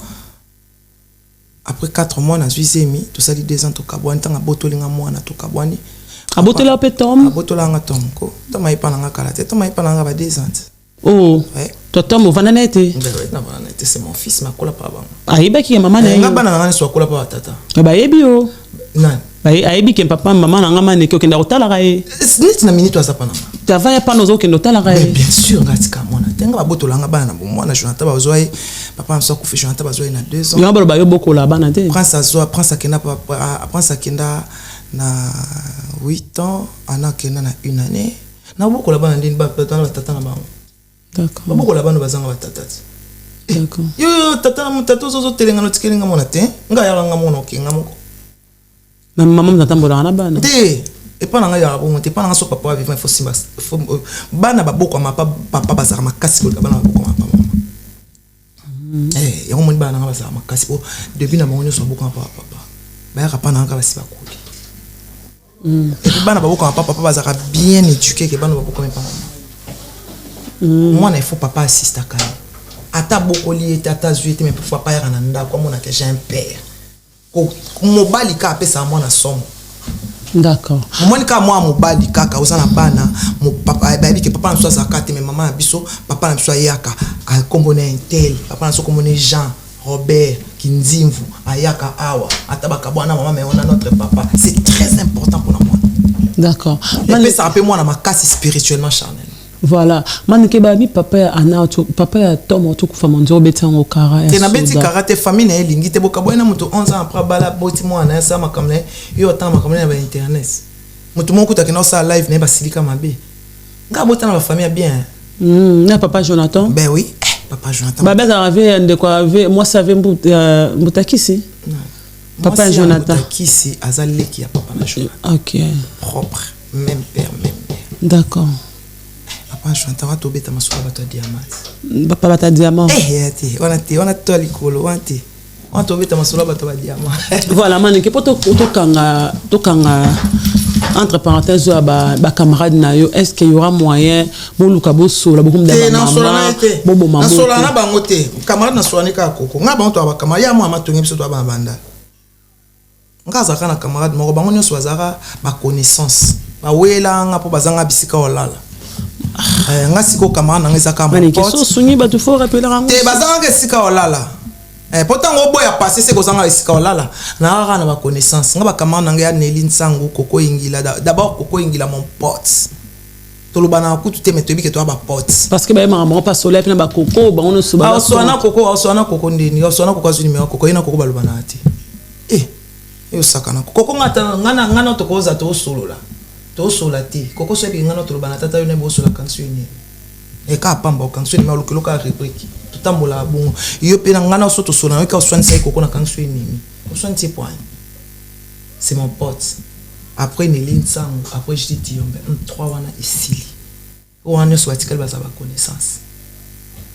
après 4 mois na Zuizemi to sali 2 ans to kabwani tanga botolinga mwana to kabwani abotola pe Tom abotola nga Tom ko to mai pa nga kala te to mai pa nga ba 2 ans oh to Tom vanana ete na vanana ete c'est mon fils ma kola pa banga aiba ki mama na nga bana nga so kola pa tata ba yebi o nan aibi ke papa mama na nga mane ke okenda kotala ka e net na minute aza pana tava ya pano zo okenda kotala ka e bien sûr ngatika mona tenga babotola nga bana bo mwana Jonathan bazoi papa amso ku fi Jonathan bazoi na 2 ans yo ba yo bokola bana te prince akenda papa prince akenda na 8 ans ana kenda na 1 année na bokola bana ndini ba tata na bango d'accord bokola bana bazanga batata d'accord yo tata zo telenga no tikelinga mona te nga yala nga mona okinga moko maman natambola na bana te et pas nga ya bon te pas nga so papa vivant il faut simba bana baboko ma papa bazaka makasi ko bana baboko ma papa ya mo bana nga bazaka makasi po depuis na monyo so boko ma papa ba ya papa na nga basiba kuli et puis bana baboko ma papa bazaka bien éduqué que bana baboko ma papa moi il faut papa assister quand ata bokoli et ata zuete mais pour papa ya na ndako mo na que j'ai un père mobali ka apesa mwana somo d'accord mwana ka mwa mobali kaka osana bana mo papa babi ke papa nso saka te mais maman na biso papa na biso ayaka akombona intel papa na so kombona Jean Robert Kinzimvu ayaka awa atabaka bwana maman mais on a notre papa c'est très important pour moi d'accord mais ça rappelle moi na makasi spirituellement charnel voilà manike babi papa ana papa ya Tom to kufa monzo betango kara ya te na beti karate famille na elingi te boka boyena mutu 11 ans après bala boti mwana ya sama kamne yo tama kamne na internet mutu moko takena sa live na ba silika mabe nga bota na famille bien na papa Jonathan ben oui Papa Jonathan. Bah ben arrivé de quoi moi ça avait Moutakisi. Papa Jonathan. Moutakisi azalé qui a papa Jonathan. OK. Propre, même père, même mère. D'accord. Papa Jonathan va tomber ta masura bato diamant. Papa bata diamant. On a toi likolo, on tomber ta masura bato diamant. Voilà, manike poto kanga entre parenthèses ba camarade na yo, est-ce qu'il y aura moyen boluka boso la bokum da maman bobo maman na sola na bango te camarade na sola ni ka koko nga bango to ba camarade ya moi matongi biso to ba banda nga zaka na camarade moko bango nyo swazaka ba connaissance ba wela nga po bazanga bisika olala nga siko camarade na ngeza ka mo manike so sunyi ba tu faut rappeler rango te bazanga ke sika olala pourtant on boya passer c'est kozanga esika olala na rara na ba connaissance nga ba camarade na nga Nelly Nsangu Koko Ingila d'abord Koko Ingila mon pote to lobana ku tout te que toi ba pote parce que ba maman pas soleil na ba Koko ba on se ba oswana Koko ndeni oswana Koko azuni me Koko ina Koko ba lobana ate yo sakana Koko ngana to koza to solola to sola te Koko so bi ngana to lobana tata yo ne bo sola kansu ni e ka pamba kansu ni ma lokelo ka réplique tambola bongo yo pe na ngana soto sona yo ka oswani sai Koko na kansu ni oswani ti point c'est mon pote après Nelly Nsangu après je dis Yombe 3 wana esili wana so atikali baza ba connaissance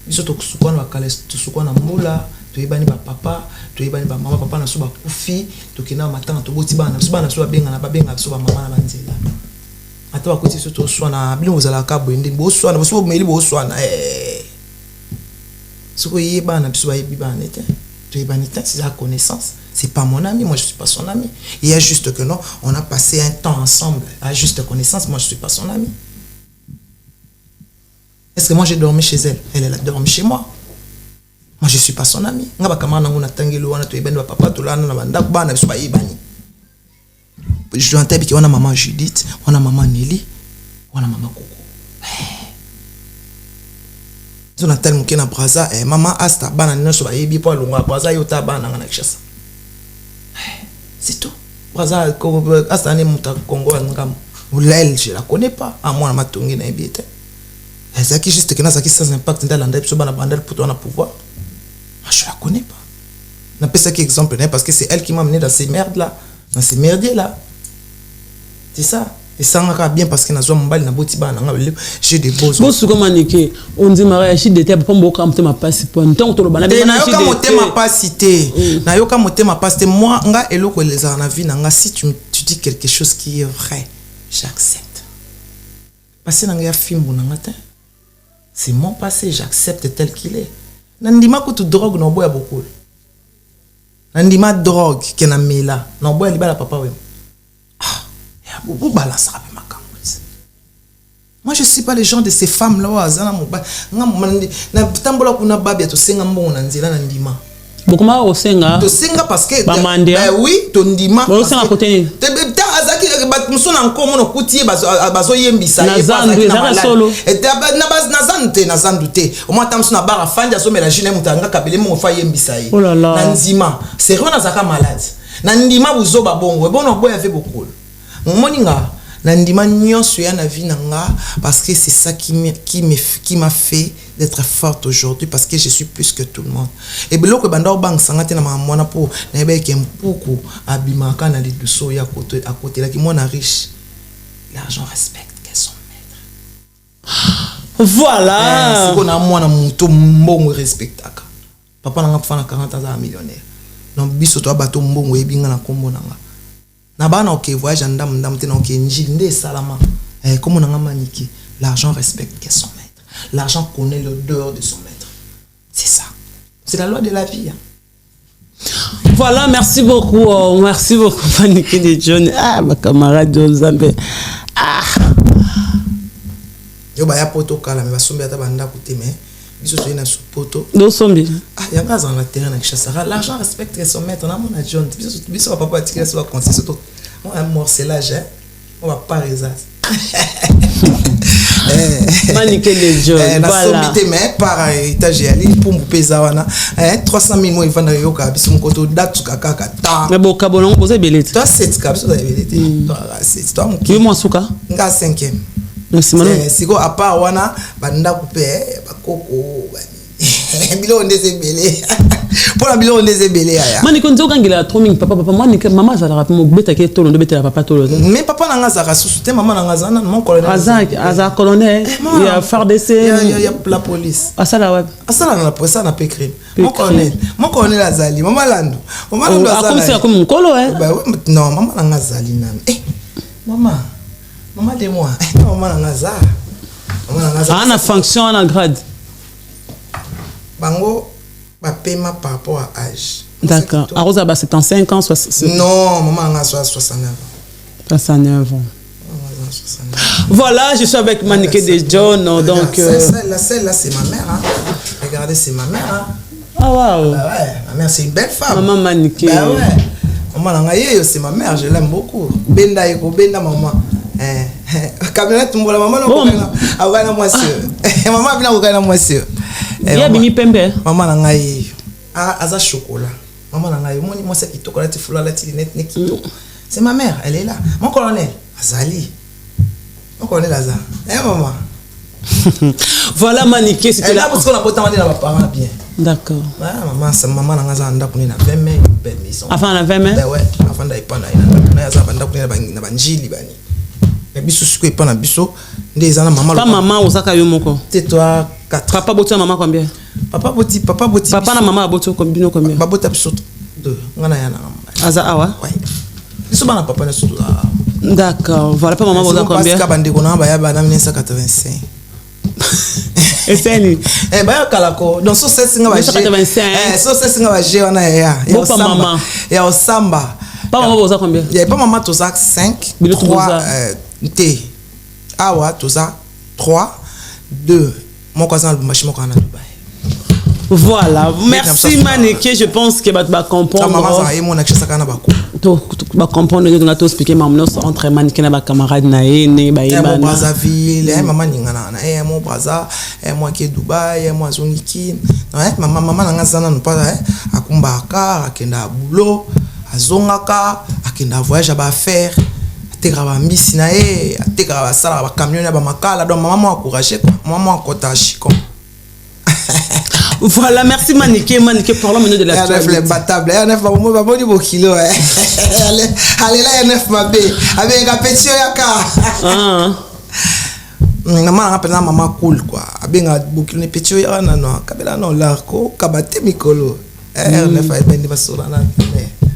biso to kusukwana ba kale to sukwana mbula to yebani ba papa to yebani ba mama papa na so ba kufi to kina matanga to boti bana so ba benga na ba benga so ba mama na banzela ata ba koti so to swana bilongo zala ka bwende bo swana bo so meli bo swana soko yebana biso ba yebi bana te to yebani te c'est la connaissance. C'est pas mon ami, moi je suis pas son ami. Il y a juste que non, on a passé un temps ensemble, à juste connaissance, moi je suis pas son ami. Est-ce que moi j'ai dormi chez elle? Elle a dormi chez moi. Moi je suis pas son ami. Nga ba kamana ngona tangelo wana to ibani ba papa to lana na banda bana biso ba ibani. Je entends que on a maman Judith, on a maman Nelly, on a maman Koko. On a tellement que na braza maman asta bana nino so ba ibi po longa braza yota bana ngana kishasa. C'est tout. Braza asta ne muta Congo ngam. Oulel, je la connais pas. À moi ma tongi na ebite. C'est qui juste que na ça qui sans impact dans l'andep so bana bandel pour ton pouvoir. Moi je la connais pas. N'a pas ça qui exemple parce que c'est elle qui m'a amené dans ces merdes là, dans ces merdiers là. C'est ça. Et ça va bien parce que na zo mbali na boti bana j'ai des beaux bon ce comment niquer on dit mariage d'été pas mboka motema passe pour tant to bana na yoka motema passe té na yoka motema passe té moi nga eloko les na vie nga si tu dis quelque chose qui est vrai j'accepte parce que nga fimbo nga te c'est mon passé j'accepte tel qu'il est nandima ko tu drogue no boya beaucoup nandima drogue ke na mela no boya libala papa we vous balancez avec ma camouflage. Moi je suis pas les gens de ces femmes là azana moba na tambola kuna babia to senga mbongo na nzela na ndima bokoma o senga to senga parce que oui to ndima bo senga côté te azaki ba musona nkomo no kutie bazo yembisa na zandu za solo et na zandu te au moins tamsona bara fandi aso mela jine mutanga kabele mo fa yembisa yi na nzima c'est rien zaka malade na ndima buzo ba bongo bono boya fait beaucoup moninga nandima nyonso ya na vie nanga parce que c'est ça qui m'a fait d'être forte aujourd'hui parce que je suis plus que tout le monde et beloko banda bank sangate na mwana po na ebe ke mpuku abimaka na liduso ya côté à côté là qui mona riche l'argent respecte qu'est son maître voilà c'est qu'on a mwana muto mbongo respectaka papa nanga fana 40 ans à millionnaire donc biso to bato mbongo ebinga na kombo nanga na bana ok voyage ndam te na ok njili nde salama comme on a maniqué l'argent respecte qu'est son maître l'argent connaît l'odeur de son maître c'est ça c'est la loi de la vie voilà merci beaucoup Maniqué de John ma camarade John Zambe yo ba ya poto kala me basombi ata banda kote mais biso so ina supoto do sombi yanga dans la terrain na kishasa l'argent respecte son maître na mona John biso papa tikela so conseil surtout un morcelage on va pas résater Maniqué de John voilà na sombité mais par étage ali pour pesa wana 300 000 mois ivanda yoka biso mkoto datu kaka ta mais bon kabongo poser belete toi c'est kabso da belete toi c'est toi mon qui moi suka nga 5e merci mano siko à part wana banda couper bakoko Bilo on est belé. Pour la bilo on est belé aya. Mani kon zo kangela trop mingi papa moi ni maman ça la rappelle mo beta ke tolo beta papa tolo. Mais papa nanga za rasusute maman nanga za mon colonel. Azak colonel, il y a FARDC, il y a la police. Asala web. Asala na la police na pe crime. Mon colonel azali, maman Lando. Maman Lando azali. Comme c'est comme kolo Bah non, maman nanga zali na. Maman de moi. Maman nanga za. Ah, na fonction, na grade. Bango, ma paiement par rapport à âge. D'accord. Arosa, c'est en 5 ans, 60. Non, maman a 69 ans. 69 ans. Voilà, je suis avec Maniké de John. Donc. Celle-là, c'est ma mère. Hein. Regardez, c'est ma mère. Hein. Ah, waouh. Bah ouais, ma mère, c'est une belle femme. Maman Maniké. Bah ouais. Maman c'est ma mère, je l'aime beaucoup. Benda Eko, Benda maman. Camionnette, maman, maman, moi, c'est. Maman, vient moi, c'est. Il y a Bini Pembe. Maman nangaye aza chocolat. Maman nangaye moi c'est qui tokola ti fula la ti net nekito. C'est ma mère, elle est là. Mon colonel Azali. Mon colonel Aza. Maman. Voilà Maniké, c'était là parce qu'on a pas tant dans parents bien. D'accord. Ouais, maman nangaza anda kuni na 20 mai belle maison. Avant la 20 mai. Ouais, avant d'aller pas na aza banda kuni na banjili bani. Mais biso suko pas na biso ndeza na maman. Pas maman osaka yo moko. Tais-toi. Papa Boti maman combien? Papa Boti. Papa na maman Boti combien? Papa Boti biso 2. Ngana yana. Aza awa? Ouais. Biso bana papa na surtout là. D'accord. Voilà pas maman Boti combien? Parce que bande kona ba ya ba na 1985. Et c'est lui. Ba kalako. Donc so c'est singa ba 1985. So c'est singa ba je wana ya. Ya maman. Ya osamba. Pas maman Boti combien? Ya pas maman toza 5. 3 T. Awa toza 3 2. Mon cousin le machine mon canal Dubaï. Voilà, merci Maniké, je pense que va comprendre. Maman ça y mon accès ça kana ba ko. To ba comprendre que on a expliqué maman entre Maniké na ba camarade na ne ba yeba. Mon Brazzaville, maman ningana na mon Brazza, moi qui Dubaï, moi zoniki. Maman nanga sana no pas akumbaka, akenda boulot, azongaka, akenda voyage ba faire. Tegrava mbisi na e tegrava sala ba camion na ba makala donc maman encourager quoi maman kota chicon. Voilà, merci Maniké parlons maintenant de l'actualité. Les battables neuf ba mo ba boni bo kilo allez là neuf ma bé avec un petit yaka maman rappelle maman cool quoi avec un bouclier ne petit yaka non kabela non l'arco kabate mikolo neuf ba bendi ba sola na.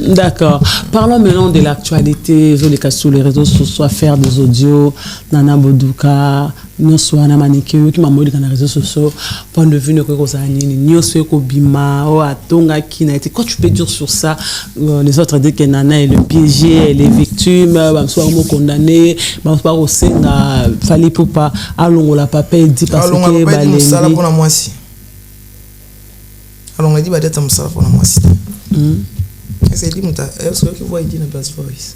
D'accord. Parlons maintenant de l'actualité. Je les sur les réseaux sociaux, faire des audios, Nana Boduka, Noswana Maniké, qui m'a montré dans les réseaux sociaux, point de vue de Kozani, Nyoswe Kobima, Atonga Kinaïti. Quoi tu peux dire sur ça? Les autres disent que Nana est le piégé, elle est victime, soit condamné, soit au Senga, fallait pour pas, allons la papa dit parce que Balé. Ça pour moi aussi. Allons on dit bah d'être ça pour moi aussi. C'est dit, est-ce que vous voyez dans Bass Voice?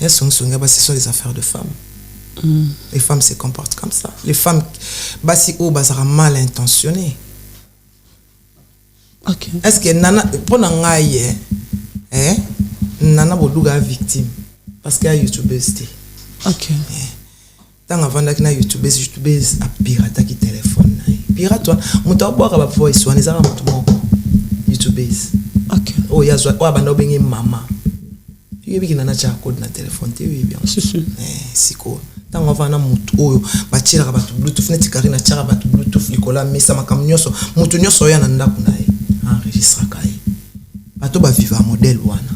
Ce sont les affaires de femmes. Les femmes se comportent comme ça. Les femmes, si ou bazara mal intentionnées. Ok. Est-ce que Nana, pour Nangaye, Nana Boduga victime parce qu'il y a YouTubeuse. Ok. Tant avant d'être na YouTubeuse a pirate qui téléphone. Pirate toi, mon temps boire à voice, on les a YouTubeuse. Ok. Oh, il y a soit quoi bando bengi maman. Tu veux na cha code na téléphone tu oui bien. Si. Siko. Tant on va na mutu oyo ba tira ba bluetooth net kari na tira ba bluetooth likola mesa makam nyoso mutu nyoso ya na ndako na ye. Enregistre kai. Bato ba viva modèle wana.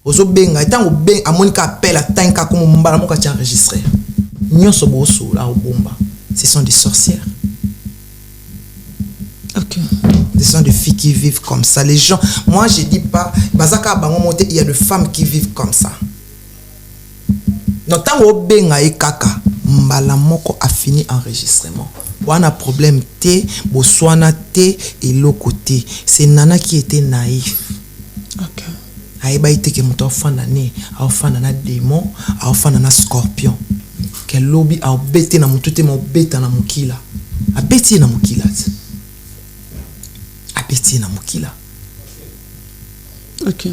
Ozo benga tant ben amonika appel à tanka comme mbala moka ti enregistrer. Nyoso bo so la bomba. Ce sont des sorcières. Ok. Ce sont des filles qui vivent comme ça. Les gens, moi je dis pas, il y a des femmes qui vivent comme ça. Donc tant que benga et kaka, mbala moko a fini enregistrement. On a problème té, boswana té et l'autre côté. C'est Nana qui était naïf. Ok. Aïba ite ke muto fana ne, a fana na démon, a fana na scorpion. Quel lobby a bêté na muto te mo bêta na mukila. A bêté na mukila. Abeti na mukila. Ok.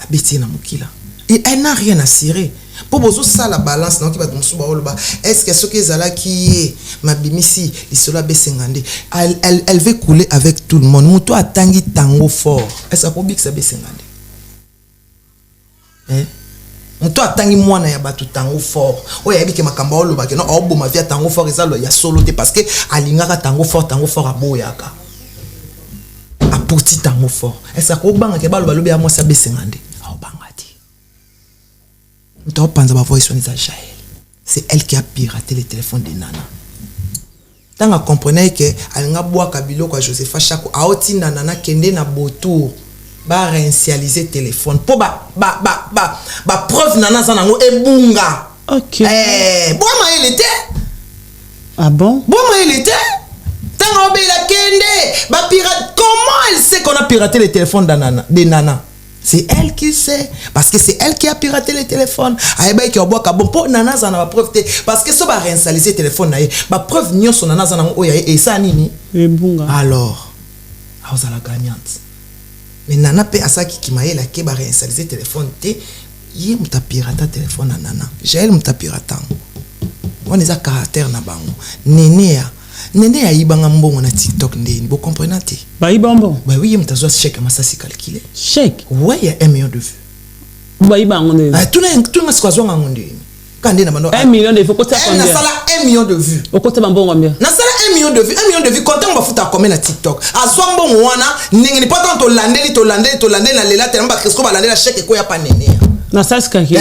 Abeti na mukila. Et elle n'a rien à cirer. Pour bozo ça la balance non qui va tomber sur ba. Est-ce que ce que zala qui est ma bimisi isola besengande elle veut couler avec tout le monde muto atangi tango fort est-ce que bik ça besengande muto atangi mwana ya batu tango fort oya yebike makamba oloba ke no oboma via tango fort ezalo ya solo te parce que alingaka tango fort aboyaka apoti tango fort est-ce que obanga ke balo balobi ya mwasa besengande obangati muto panza ba voice on za Jaël. C'est elle qui a piraté le téléphone de Nana. Tant qu'on comprenait que Alinga boa kabilo kwa Josepha Chako aoti Nana kende na botour ba réinitialiser téléphone pour ba preuve Nana zanango ebunga. OK. Boama il était. Ah bon? Boama il était. Tant qu'on la kende ba pirate comment elle sait qu'on a piraté le téléphone de Nana? C'est elle qui sait parce que c'est elle qui a piraté le téléphone. Aïba qui a boit bon pour Nana zana ba preuve parce que ça va réinitialiser téléphone naïe. Ba preuve nyo son Nana zana oya et ça nini. Alors, a la gagnante. Mais Nana pe asa qui maye la ke ba réinitialiser téléphone té yé muta pirata téléphone na Nana. Jaël muta pirata. On est à caractère na bango. Nene ya ibanga mbongo na TikTok ndeni. Vous comprenez te? Ba ibambo. Bah oui, muta zo chèque massa si calculé. Chèque. Ouais, il y a 1 million de vues. Ba ibango ndeni. Ah tout na sikwazo nga ndeni. Kande na bando 1 million de vues côté combien? Na sala 1 million de vues. Au côté mbongo combien? Na sala 1 million de vues. 1 million de vues compte on va foutre combien na TikTok. Azwa mbongo wana ndenge pas tant to landeli na lela tellement parce que ba landela chèque ko ya pa nene. Na sala sikaki.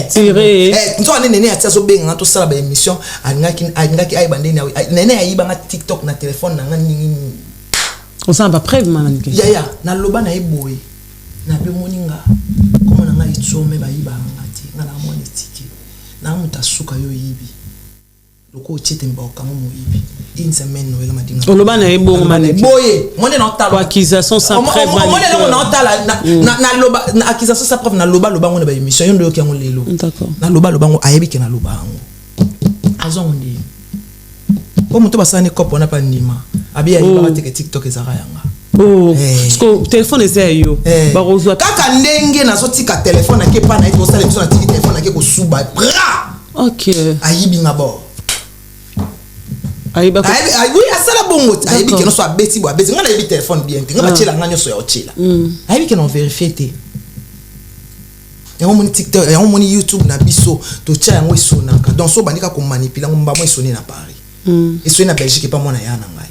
Tiré. Nzo nene ya tsazo benga to sala ba émission angaki ay bandeni nene ya ibanga TikTok na téléphone na nga ningi. On s'en va preuve mananike. Ya na loba na eboy. Na be moninga. Comme na nga itsome ba ibanga ti nga na moni tiki. Na muta suka yo yibi. Loko chete mboka mo yibi. Une semaine Noël madinga. Loba na ebo mananike. Boye, monde na tala. Accusation sans preuve mananike. Monde na tala na loba na accusation sans preuve na loba ngo ba émission yondo yoki ngo lelo. D'accord. Na loba ngo ayebi ke na loba ngo. Azonde. Ko muto basane kopo na pa ndima. Abi ya ba teke TikTok ezara yanga. Oh, parce que téléphone est yo. Ba rozwa. Kaka ndenge na so tika téléphone na ke pa na ito sala biso na tiki téléphone na ke ko suba. Bra. OK. Ayibi ngabo. Ayiba. Oui, asala bongo. Ayibi ke no so abeti bo abeti ngana yebi téléphone bien. Ngaba chela ngana so ya ochela. Ayibi ke no vérifier te. Yango moni TikTok, yango moni YouTube na biso to tia yango isonaka. Donc so bandika ko manipuler ngomba mo isoni na Paris. Isoni na Belgique pas mona yana ngai.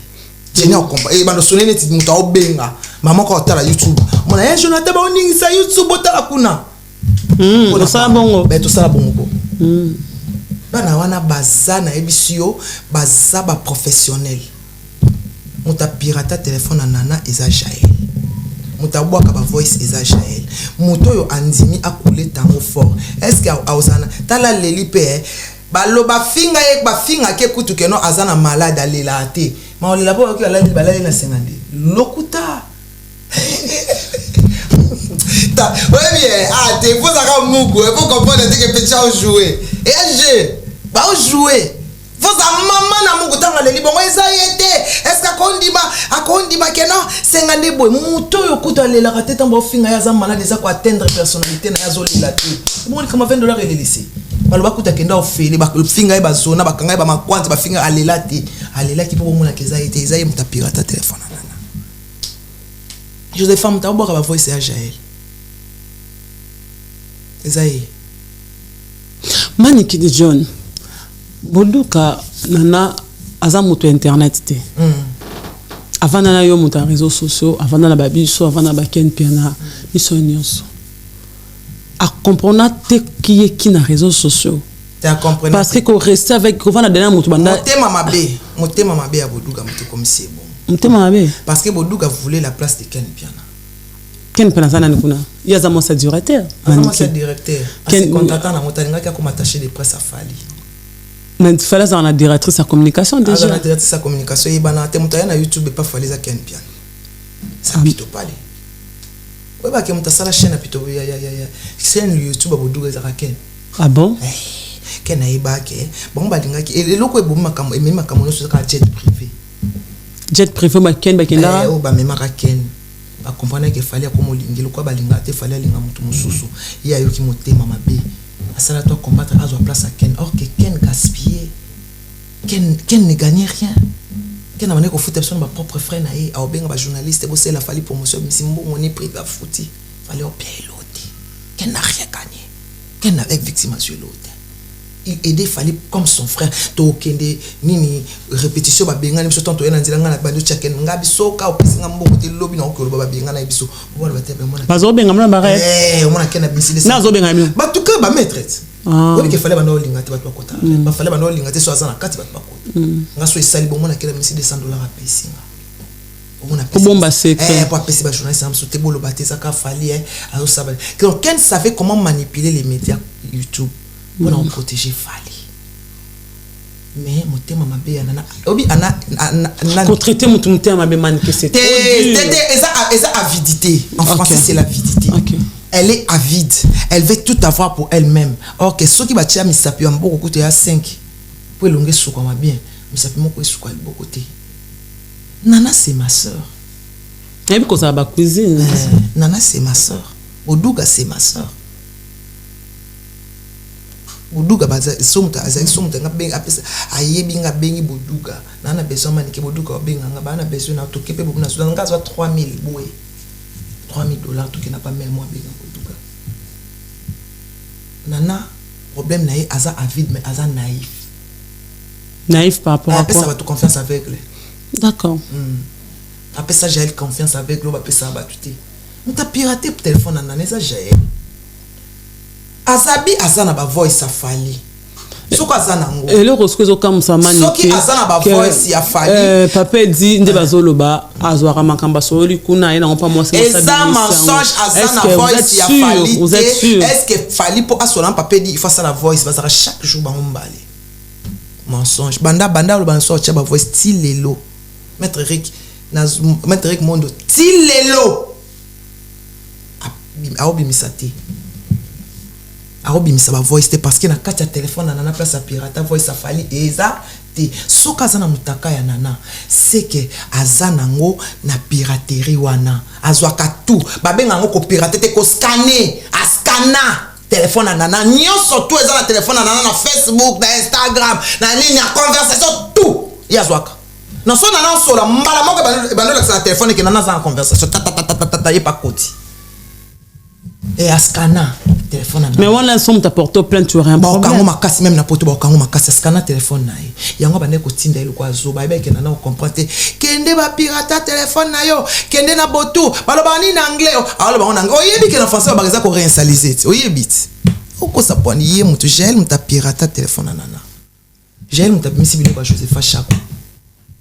Jeni okomba bando sonene ti muta obenga. Mama ko otala YouTube. Mona Jonathan ba oningisa YouTube otala kuna. To sala bongo. To sala bongo. Bana wana baza na ebisio baza ba professionnel. Muta pirata téléphone na Nana eza Jaël. Muta boaka ba voice eza Jaël. Muto yo andimi akule tango fort. Est-ce que aosana tala leli pe baloba finga ke kutu ke no azana malade alela te. Ma olela po ki balali na sengande. Lokuta. Ta, ouais bien, t'es faut ça comme moukou, faut comprendre que petit a joué. Et je ba jouer. Faut ça maman na moukou tanga leli bongo eza yete. Est-ce que akondima ke non sengande boy muto yo kuta lela ka tete mbo finga ya za malade eza ko atteindre personnalité na yazo lela te. Bon ni comme $20 et lycée. Baloba kuta kenda ofeli ba finga ba zona ba kanga ba makwanza ba finga alela te. Alela ki po mona keza yete eza ye muta pirata téléphone na Nana. Joseph muta boka ba voice ya Jaël. Ezaïe. Maniki de John. Boduka Nana aza moto internet te. Avant Nana yo moto réseaux sociaux, avant Nana babiso, avant Nana baken piana, biso nyonso. A comprendre te qui est qui na réseaux sociaux. Tu as compris. Parce que ko rester avec ko vana dernier moto banda. Motema mabe ya Boduka moto comme c'est bon. Motema mabe. Parce que Boduka voulait la place de Ken Piana. Ken Piana sana nikuna. Il y a za mon directeur. Mon directeur. Ken contactant na motalinga ki comme attaché de presse à Fali. Mais il fallait ça en directrice à communication déjà. La directrice à communication et bana te mutaya na YouTube pas fallait za Ken Piana. Ça pito pale. Ouais ba ke mutasala chaîne pito ya chaîne YouTube Boduka za Ken. Ah bon? Ken aiba ke bon balinga ki et loko e bomma kam e mema kam no so ka jet privé. Jet privé ba Ken ba kenda. O ba mema ka Ken. Ba comprendre que fallait comme lingelo kwa balinga te fallait linga mutu mususu. Ya yo ki motema mabe. Asala to combattre à place à Ken or que Ken gaspiller Ken ne gagnait rien. Ken a ko foutre son ma propre frère na e a benga ba journaliste bo la fali promotion misimbo on est pris ba fouti. Fallait au payer l'autre. Ken n'a rien gagné. Ken avec victime sur l'autre. Il aidait fallait comme son frère to kende nini répétition ba benga biso tonto ena nzila ngana bando chaken ngabi soka opesinga mbongo te lobi na ko ba benga na biso bona ba te be mona bazo benga mna bare mona Ken a bisile na zo benga mi ba tout cas ba maîtresse oui que fallait bando linga te ba kota ba fallait bando linga te so azana kati ba kota nga so esali bon mona Ken a misile $100 a pesinga bomba secret pour appeler ba journaliste am sauter bolo bateza ka fali azo sabali donc Ken savait comment manipuler les médias YouTube pour en protéger fali mais motema mabe nana obi ana pour traiter motema mabe man que c'est trop dur eza avidité en français c'est l'avidité elle est avide elle veut tout avoir pour elle-même or que ceux qui batia misapi en beaucoup côté à 5 pour longuer souka ma bien misapi moko souka le beaucoup côté Nana c'est ma sœur et puis ça ba cuisine Nana c'est ma sœur Boduga c'est ma sœur Boduga baza somta azali somta nga benga apesa ayebi nga bengi Boduga nana besoin manike Boduga benga nga bana besoin na tokepe bobu na sudan nga zo 3000 boue $3000 to kena pas même moi benga Boduga nana problème na aza avide mais aza naïf par rapport à quoi ça va te confiance avec lui d'accord après ça j'ai confiance avec lui après ça va tuer on t'a piraté le téléphone nana ça j'ai azabi azana ba voice afali soko azana ngo et le roscozo comme ça manike soki azana ba voice ya fali papa dit nde bazoloba azwara makamba soli kuna ina on pas moi c'est ça ça mensonge azana voice ya fali vous êtes sûr est-ce que fali pour asola papa dit il faut ça la voice bazara chaque jour ba mbale mensonge banda lo banso cha ba voice stilelo maître Eric Mondo stilelo a obimisate arobimisa ba voice te parce que na kati ya téléphone nana place à pirata voice afali eza te soka zana mutaka ya nana c'est que azana ngo na piraterie wana azwaka tout babenga ngo ko pirater te ko scanner askana téléphone na nana nyonso tout eza na téléphone na nana na Facebook na Instagram na ligne ya conversation tout yazwaka na so nana sola mbala moko bando la téléphone ke nana za conversation ta ye pa koti et askana téléphone mais on somme ta porte plainte tu rien problème ba kango makasi même na poto ba kango makasi askana téléphone na yango bande ko tinda ile kwa zo ba ke nana comprendre kende ba pirata téléphone na yo kende na botu baloba ni na anglais alo ba na oyebi ke na français ba reza ko réinstalliser oyebi oko sa poni ye mutu gel muta pirata téléphone na nana gel muta misi bile kwa Joseph Chako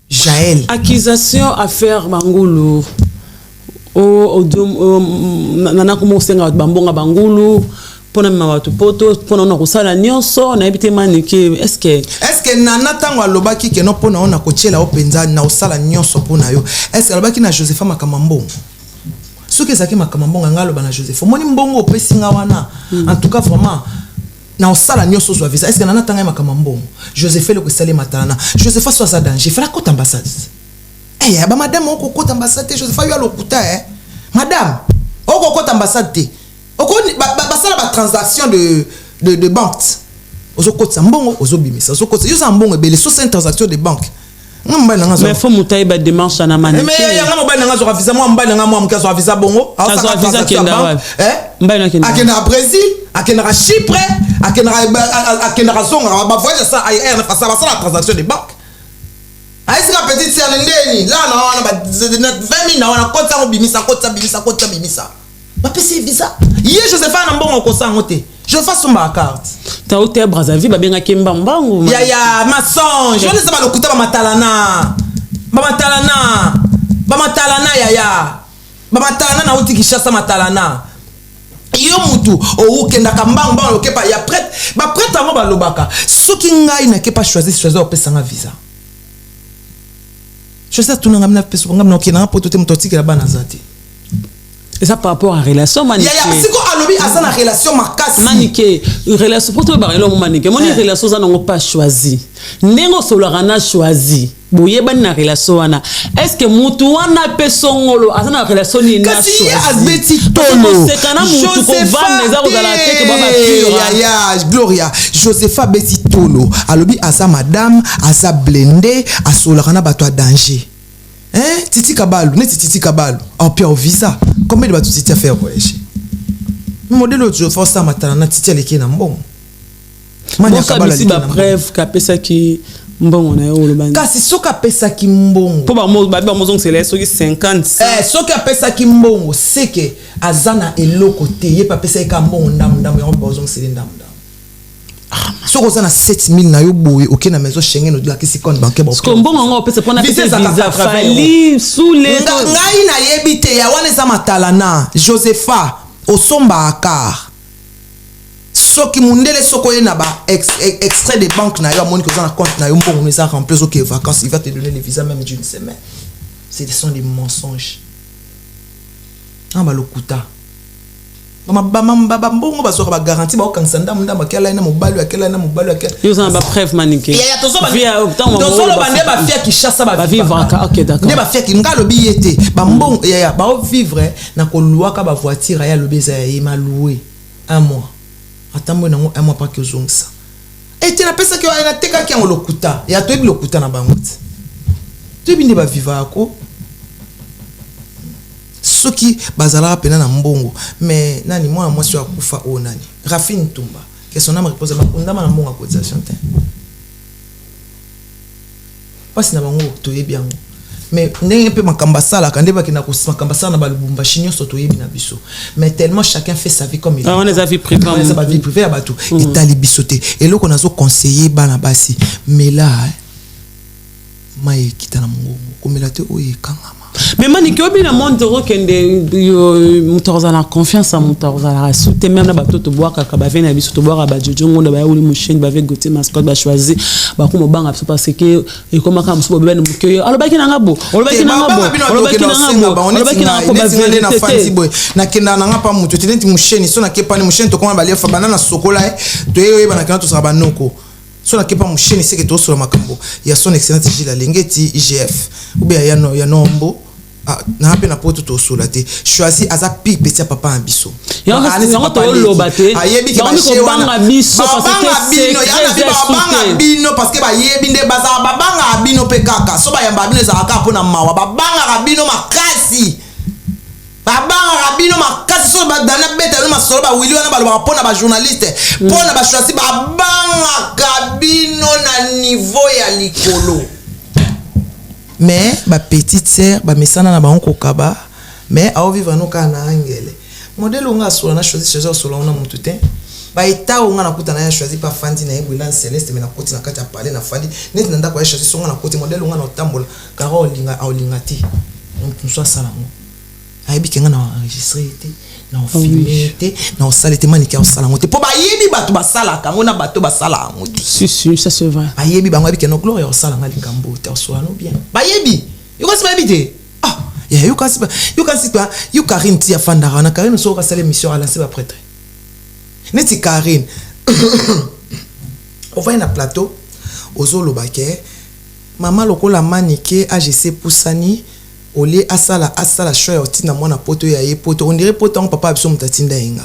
Jaël accusation affaire Bangulu nana ko mosenga bambonga bangulu pona mama watu poto pona na kusala nyonso na ebite manike est-ce que nana tango alobaki ke no pona ona kochela openza na osala nyonso pona yo est-ce que alobaki na Josepha makamambongo soki ezaki makamambongo ngalo bana Josepha moni mbongo opesinga wana en tout cas vraiment na osala nyonso so visa est-ce que nana tanga makamambongo Josepha le ko sale matana Josepha so sa danger fera ko ambassade ba madame oko kota ambassade Josepha yo lokuta madame oko kota ambassade oko basala ba transaction de banque ozo kota mbongo ozo bimisa ozo kota yo za mbongo ebele so c'est une transaction de banque mais faut mutayi ba démarche na manike mais yanga mobali nga zo visa moi mbali nga moi mkazo visa bongo azo visa kenda mbali kenda akenda Brésil akenda Chypre akenda zonga ba voyage ça ailleurs na fasa basala transaction de banque aïsika petite sœur ndeni là na wana ba 20 na wana kota bimisa ba pesi visa ye Josepha na mbongo ko sango te je fasse ma carte ta hotel Brazzaville ba benga kemba mbangu ya mensonge on ça ba lokuta ba matalana na uti kishasa matalana yo mutu o ukenda kambangu ba lokepa ya prêtre ba prêtre amo ba lobaka soki ngai na kepa choisir opesanga visa je sais tout ngam na peso ngam na okina poto te mutotiki la bana zati Et ça par rapport à relation manique. Siko alobi asa na relation makasi. Manique, relation pour toi barelo manique. Mon relation ça n'ont pas choisi. Nengo solarana choisi. Boye ban na relation wana. Est-ce que mutu wana pesongolo asa na relation ni na choisi. Kasi azbeti tolo. C'est kana mutu ko van les arts la tête baba pure. Ya Gloria, Josepha beti tolo. Alobi asa madame, asa blendé, asolarana bato danger. Hein? Titi Kabalu, ne Titi Kabalu. En pire au visa. Combien de bateaux Titi a fait au voyage? Modèle autre force ça matana Titi a l'équipe n'ambon. Mania Kabala ici ba preuve kapesa ki mbongo na yo lobani. Kasi soka pesa ki mbongo. Po ba mozong c'est les soki 50. Soka pesa ki mbongo c'est que azana eloko te ye pa pesa ka mbongo ndam yo bozong c'est ndam. Si on a 7000 na yo boye OK na maison Schengen de la kisi compte bancaire bon. Parce bon on peut se prendre visa fali sous les ngai na yebite ya wana za matalana Josepha osomba akar. Soki mundele soko ye na ba extrait de banque na yo amoni ko za na compte na yo mbongo ça remplir OK vacances il va te donner le visa même d'une semaine. Ce sont des mensonges. Amba lokuta. Mbongo basoka ba garantie ba okangisa ndam akela na mobali akela na mobali akela yo za ba preuve manique ya tozolo bande ba fia ki chassa ba vivre OK d'accord ne ba fia ki ngalo biyete ba mbongo ya ba vivre na ko luaka ba voiture ya lobeza ya ma louer un mois atambo na un mois pas que zongsa et tu na pesa ki na teka ki ngolokuta ya to ebi lokuta na bangote to ebi ne ba vivre ako soki bazala pena na mbongo mais nani moi sur akufa o nani Rafine Tumba que son âme repose ba ndama na mbongo cotisation te pasi na bango to yebi yango mais ndenge pe makamba sala kande ba kina ko makamba sala na ba lubumba chinyo so to yebi na biso mais tellement chacun fait sa vie comme il veut. On les a vie privée ça ba vie privée ya bato etali bisote et loko nazo conseiller bana basi mais là mai kitana mungu komela te oye kangama. Mais manique obi na monde rokende mutorza na confiance en mutorza la soute même na bato to boire kaka ba vena biso to boire ba jojo ngonda ba uli musheni ba ve gote mascotte ba choisir ba ko mobanga biso parce que e koma ka muso ba ben mukeyo alobaki na ngabo alobaki na ngabo alobaki na ngabo alobaki na ngabo ba vena na fancy boy na kenda na ngapa muto tenti musheni so na kepa ni musheni to koma ba lefa banana sokola to yeyo ba na kana to saba noko so na kepa musheni c'est que to sur makambo ya son excellence Gilles Lengeti IGF ou bien ya nombo na hape na poto to solate choisi aza pi petit papa ambiso ya on to lobate ayebi ke ba banga biso parce que c'est banga bino parce que ba yebi nde baza banga bino pe kaka so ba yamba bino za ka pona mawa banga bino makasi babanga bino makasi so ba dana beta no masolo ba wili wana ba pona ba journaliste pona ba choisi banga kabino na niveau ya likolo. Mais ma petite sœur ba mesana na banko kaba mais a vivre no kana angele modèle on a sur na choisi chez sur on a mututin ba eta on a kuta na choisi pas fandi na ebula céleste mais na koti na kati ya parler na fandi net na ndako ya choisi so na koti modèle on a tambola karo linga olingati donc nous soit ça là aibi kenga na enregistrer na filmer na osala te maniki o sala ngote po ba yebi bato ba sala kango na bato ba sala ngote si ça c'est vrai ayebi bango abi keno gloire o sala ngali ngambo te o so no bien ba yebi yuko si ba yebi te ya yuko si ba yuko Karine ti afandara na Karine so ka sala émission à lancer ba prêtre neti Karine on va na plateau ozolo baké mama lokola manike AGC Poussani Olé asala choix otina mwana poto ya ye poto on dirait poto papa biso mutatinda inga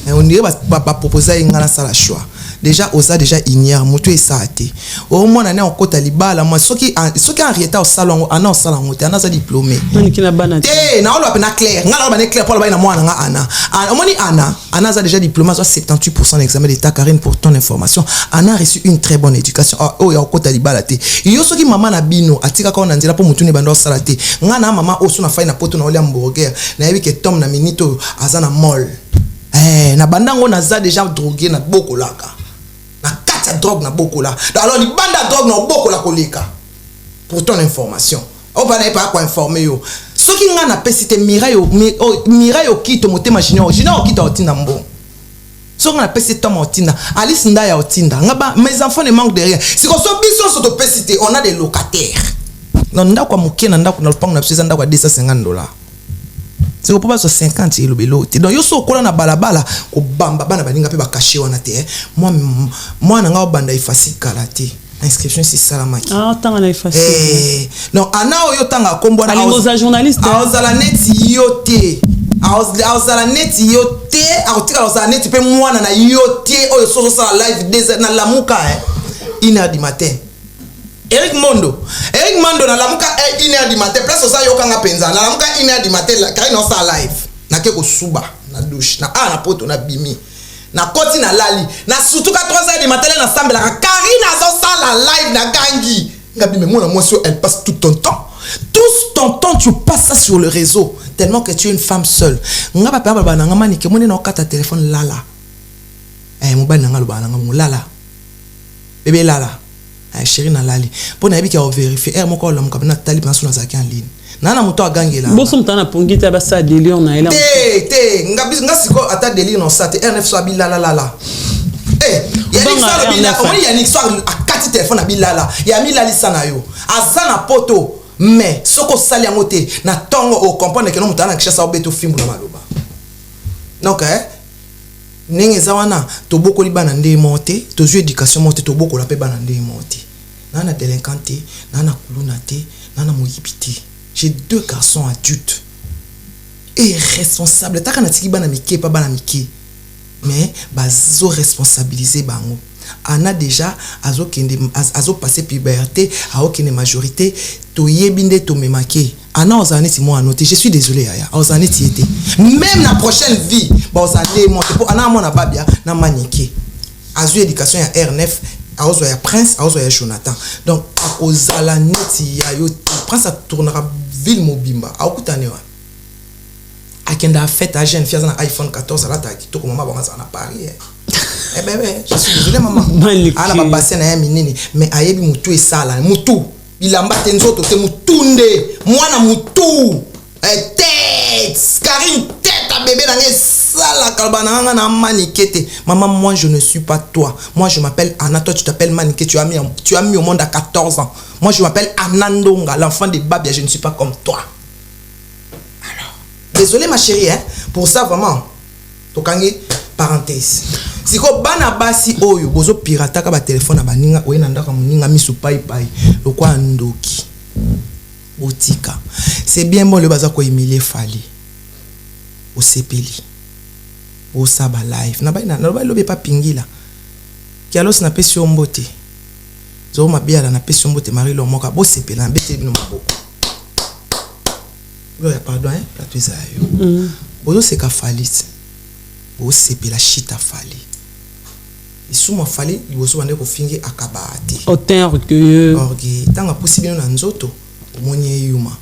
on dirait ba proposer inga na sala choix déjà osa déjà ignore moto esate au mwana ne okota libala moi soki en rieta au salon ana au salon moto ana za diplômé niki na bana na olo na clair ngala ba ne clair pour ba na mwana nga ana omoni ana za déjà diplômé soit 78% d'examen d'état Karine pour ton information ana a reçu une très bonne éducation oh ya okota libala te yo soki mama na bino atika ka on nzela po mutu ne bando sala te ngana mama oso na fai na poto na ole hamburger na yebi ke tom na minito azana mall na bandango na za déjà drogué na bokolaka na kata drogue na bokola alors ni banda drogue na bokola koleka pour ton information on va pas quoi informer yo soki nga na pesite miraille okito motema junior okito otinda mbongo so nga na pesite tom otinda Alice Ndaya otinda ngaba mes enfants ne manquent de rien si ko so biso so to pesite on a des locataires non ndako moke na ndako na lupango na pesa ndako $250 c'est pour pas 50 et le bélo donc yo so kola na balabala ko bamba bana baninga pe ba caché wana te moi na nga banda ifasi kalaté inscription c'est salamaki tant on a effacé donc ana yo tanga kombo na aux journalistes aozala neti yote aozala neti yote aotika aozala neti pe mwana na yote oyo so sala live des na lamuka 1h du matin Eric Mondo na lamuka 1h du matin place osa yokanga penza na lamuka 1h du matin car non sa live na ke ko suba na douche na na poto na bimi na koti na lali na surtout 3h du matin na sambela Karina zo sa la live na gangi ngabi mais moi elle passe tout ton temps tu passes ça sur le réseau tellement que tu es une femme seule nga papa baba na ngama ni ke moni na okata téléphone lala mobali na nga loba na nga lala bébé lala chérie na lali pour na biki vérifier moko la mukabana tali na suna zaki en ligne nana muto agangela boso mutana pongita ba sa délire na ela nga siko ata délire no sa te RNF so abi lala ya ni so akati téléphone abi lala ya mi lali sana yo azana poto mais soko sali yango te na tongo o comprendre que no mutana kishasa obeto fimbu na maloba donc ninge zawana toboko li bana nde monté tozu éducation monté toboko la pe bana nde monté nana délinquanté nana kulunate nana moyibité j'ai 2 garçons adultes et responsables taka na tiki bana mike pa bana mike mais bazo responsabiliser bango ana déjà azo passer puberté a aucune majorité to yebinde to memake ana ozaneti mo anoté je suis désolé aya ozaneti été même la prochaine vie ba ozane mo pour ana mo na babia na manike azu éducation ya R9 aozo ya Prince aozo ya Jonathan donc ozala neti ya yo Prince ça tournera ville mobimba akutane wa akenda fête à jeune fiaza na iPhone 14 ala ta kitoko mama ba ngasa na Paris je suis désolé maman ana ba bassin na ya minini mais ayebi mutu esala mutu bilamba tenzoto te mutunde mwana mutu tête Karine tête à bébé dans sala kalbana na manikete maman moi je ne suis pas toi moi je m'appelle Anna toi tu t'appelles Maniké tu as mis au monde à 14 ans moi je m'appelle Anandonga l'enfant de Babia je ne suis pas comme toi alors désolé ma chérie pour ça vraiment tokangi parenthèse siko bana basi oyo bozo pirata ka ba téléphone na baninga oyena ndaka muninga misu pai lokwa ndoki otika c'est bien bon le baza ko humilier fali o sepeli o saba live na ba lobe pa pingila kialos na pesi ombote zo mabiala na pesi ombote Marie Lomoka bo sepela na bete bino maboko lo ya pardon la tuza yo bozo seka falit o sepela shita fali isuma fali liboso bande ko fingi akabati autant orgueilleux tanga possible na nzoto omonye yuma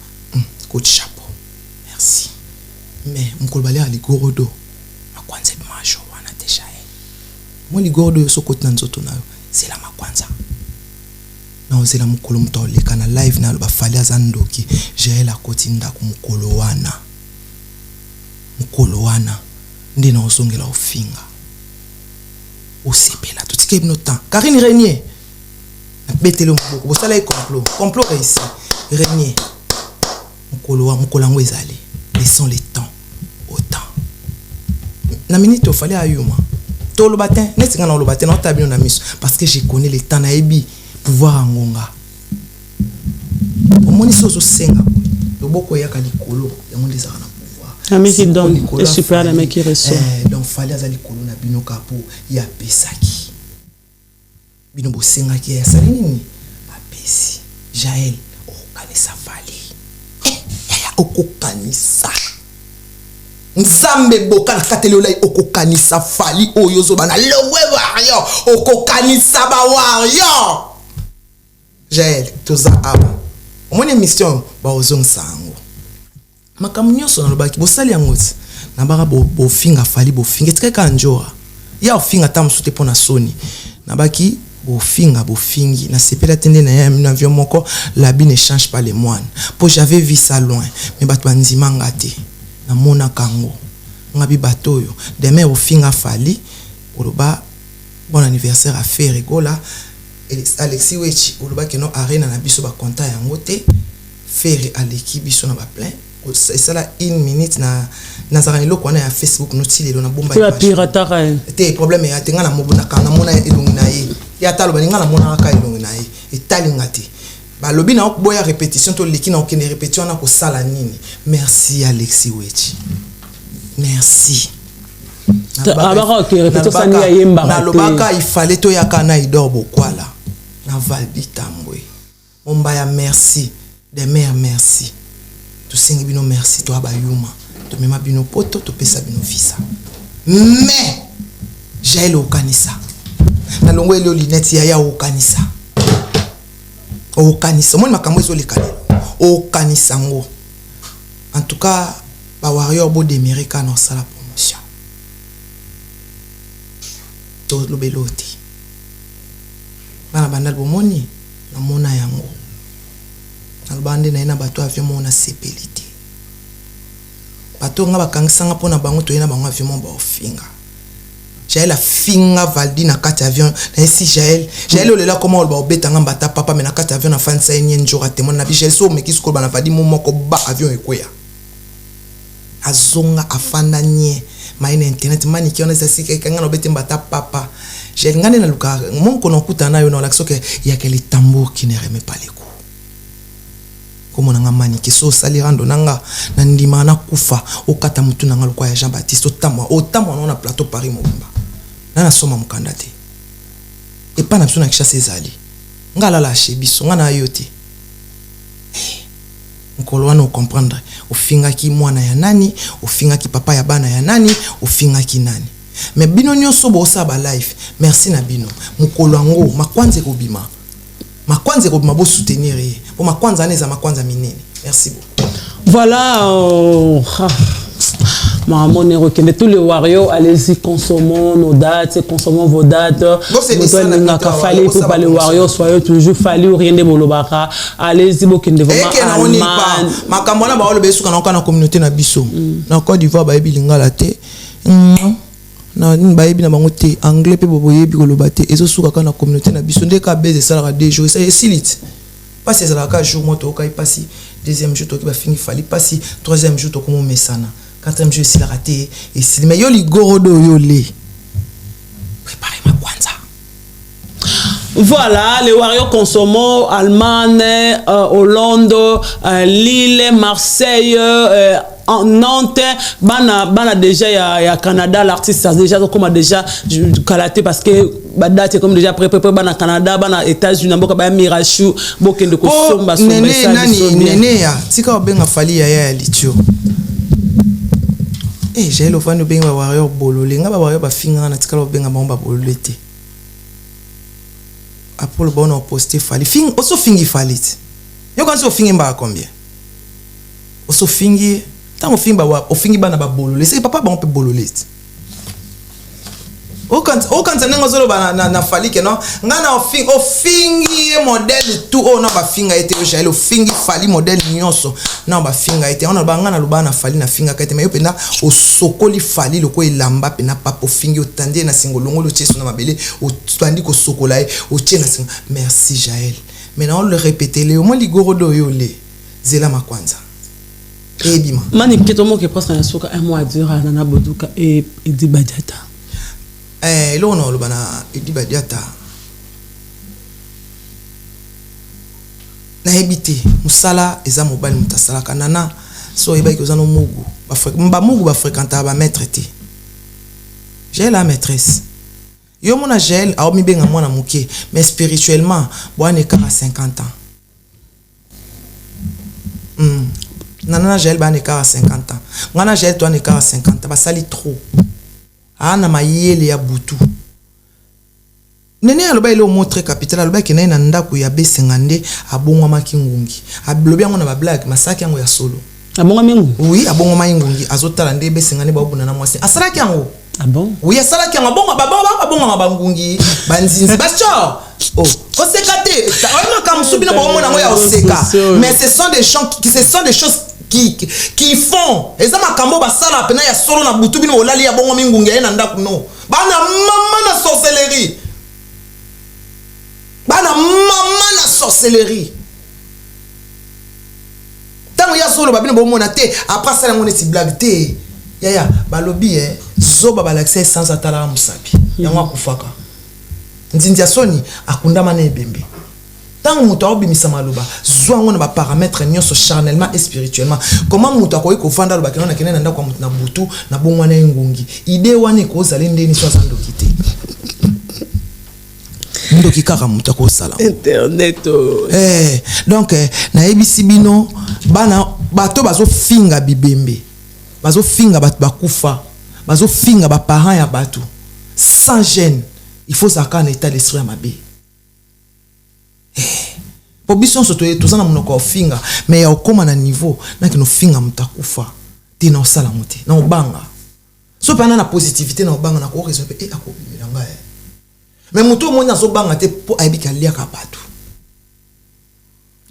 coach chapeau merci mais mkolbale ali gorodo makwanza bimajo wana deja mo li gorodo so côté na nzoto nayo c'est la makwanza na ozela mukolo mtole kana live na lo ba fali azandoki j'ai la côté ndako mukolo wana ndina osongela ofinga osepela tutike bino temps Karine Régnier betelo mboko bosala e complot réussi Régnier mukolango ezali laissons les temps au temps na minute fallait ayuma to le matin netinga na le matin na tabino na miso parce que je connais les temps na ebi pouvoir ngonga omoni sozo senga loboko yaka likolo yango ndezaka na ami qui donne et super la mec qui reçoit donc fallait azali kolo na bino kapo ya pesaki bino bosenga ki ya salini apesi Jaël okanisa fali okokanisa nzambe boka na katelo lai okokanisa fali oyo zo bana longwe warrior okokanisa ba warrior Jaël toza aba omone mission ba ozong sango makambo nyonso na lobaki bosali yango na baka bofinga fali bofinga etika ka njoa ya ofinga ta msute pona soni na baki bofingi na sepela tende na ya na avion moko la vie ne change pas les moines po j'avais vu ça loin mais bato banzimanga te na mona kango ngabi bato yo demain ofinga fali oloba bon anniversaire à faire rigola Alexis Wechi oloba que no arena na biso ba konta yango te faire aleki biso na ba plein ça là 1 minute na zara eloko na ya Facebook notile na bomba tu piratara te problème ya tenga na mobuna kana mona elongi na ye ya talo baninga na mona ka elongi na ye etalinga te ba lobi na boya répétition to leki na okene répétition na ko sala nini. Merci Alexis Wechi, merci. Na lobaka il fallait to yakana idor bokwala na Valdi Tambwe Mombaya merci des mères merci to sengi bino merci to abayuma to mema bino poto to pesa bino visa mais j'ai le kanisa na longo ele lineti ya o kanisa moi makambo ezo lekana o kanisa ngo. En tout cas ba warrior bo demerika na sala promotion to lo beloti bana bandal bomoni na mona yango na bande na ina bato avion mona sepelité bato nga bakangisanga pona bango to ina bango avion ba ofinga Jaël a finga Valdi na kati avion na si Jaël olela comment ba obetanga mbata papa mais na kati avion na fansa yenye njora témoin na Jaël so mais kisko bana Valdi momoko ba avion ekoya azonga afanda nye maina internet mani kiona sasi kanga no bete mbata papa Jaël ngane na luka mon kono kutana yo na lakso que il y a que les tambours qui ne remet pas les coups comme on a mani qui so salirando nanga na ndima na kufa okata mutu nanga lokwa ya Jean Baptiste otamwa on a plateau Paris mobimba na soma mukanda te et pas na biso na kisha sezali ngala la shebiso ngana yote nkolo wana comprendre ofinga ki mwana ya nani ofinga ki papa ya bana ya nani ofinga ki nani mais bino nyonso bo sa ba life merci na bino mukolo ngo makwanze kobima bo soutenir pour makwanza neza makwanza minene merci beaucoup. Voilà Maman Nérokende, tous les warriors, allez-y, consommons nos dates, consommons vos dates. Nous n'a qu'à fallu pour pas les warriors, soyez toujours fallu rien de molobara. Allez-y, bokende vraiment Allemagne. Ma kamona ba ole besu kana na communauté na biso. Na Côte d'Ivoire ba bilinga la te. Na ba na bango te anglais pe bobo yebi ko lobate. Ezo suka kana communauté na biso ndeka beze sala 2 jours. Ça est silite. Pas c'est la 4 jours moto kai passi. Deuxième jour to ki ba fini fali passi. Troisième jour to komo mesana. Quatrième jour, il a raté. Et si mais yo li gorodo yo le. Préparez ma kwanza. Voilà, les warriors consommons Allemagne, Hollande, Lille, Marseille, Nantes, bana déjà il y a Canada, l'artiste a déjà comme déjà calaté parce que date comme déjà préparé bana Canada, bana États-Unis, boka ba Mirachou, boka de kosomba somba ça. Nene ya, tika obenga fali ya litio. J'ai le fan de benga warrior bololé nga ba warrior ba finga na tikalo benga ba bololé te apolo ba on posté fali fing oso fingi falit yo kan so fingi ba combien oso fingi tango fingi ba o fingi ba na ba bololé c'est papa ba on peut bololé o kan nengo zolo ba na fali ke non nga na o fingi modèle tout on na ba finga été j'ai le fingi fali modèle nyonso na ba finga été on na ba nga na luba na fali na finga kete mais yo pena o sokoli fali loko elamba pena papa fingi otandie na singolongo lo tieso na mabele o tandi ko sokola o tie na singo merci Jaël maintenant on le répéter le au moins ligoro do yo le zela makwanza et bima mani ketomo ke presque na soka un mois dura na boduka et di badiata lo no lo bana edi badiata na ebité musala eza mobile mutasala kanana so eba ko zano mugu ba mugu ba fréquenter ba maître té j'ai la maîtresse yo mona gel a mi benga mwana muke mais spirituellement boane ka 50 ans nana gel ba ne ka 50 ans ngana gel toi ne ka 50 ans ba sali trop ana mayele ya butu nene aloba ile montre capital aloba ke na ndako ya besengande abongwa makingungi ablobi yango na ba black masaki yango ya solo abongwa mingu oui abongwa makingungi azotala nde besengande ba obuna na mwasi asalaki yango ah bon oui asalaki yango abongwa mabangungi banzinzi bacho oh osekate oyima kamsubi na ba omona ngo ya oseka mais ce sont des choses qui font eza makambo basala pena ya solo na butu bino olali ya bongo mingungi ya na ndako no bana mama na sorcellerie tant ya solo babino bomona te après ça ngone si blague te ya balobi zoba balaxe sans atala musabi yango akufaka nzindia soni akundama na ebembe tant muto obimisa maloba zwango na ba paramètres nyonso charnellement et spirituellement comment muto akoyi ko vanda loba kenona kenena ndako mutu na butu na bongwana engungi idée wana ko zali ndeni so azandoki te ndoki kaka mutu ko sala internet donc na ebisi bino bana bato bazo finga bibembe bazo finga bato bakufa bazo finga ba parents ya bato sans gêne il faut ça en état d'esprit mabe po biso so to zana munoko finga mais ya okoma na niveau na kino finga mutakufa ti na osala muti na obanga so pana na positivité na obanga na ko raison pe akobimela nga mais mutu mo na zo banga te po aibika lia ka bato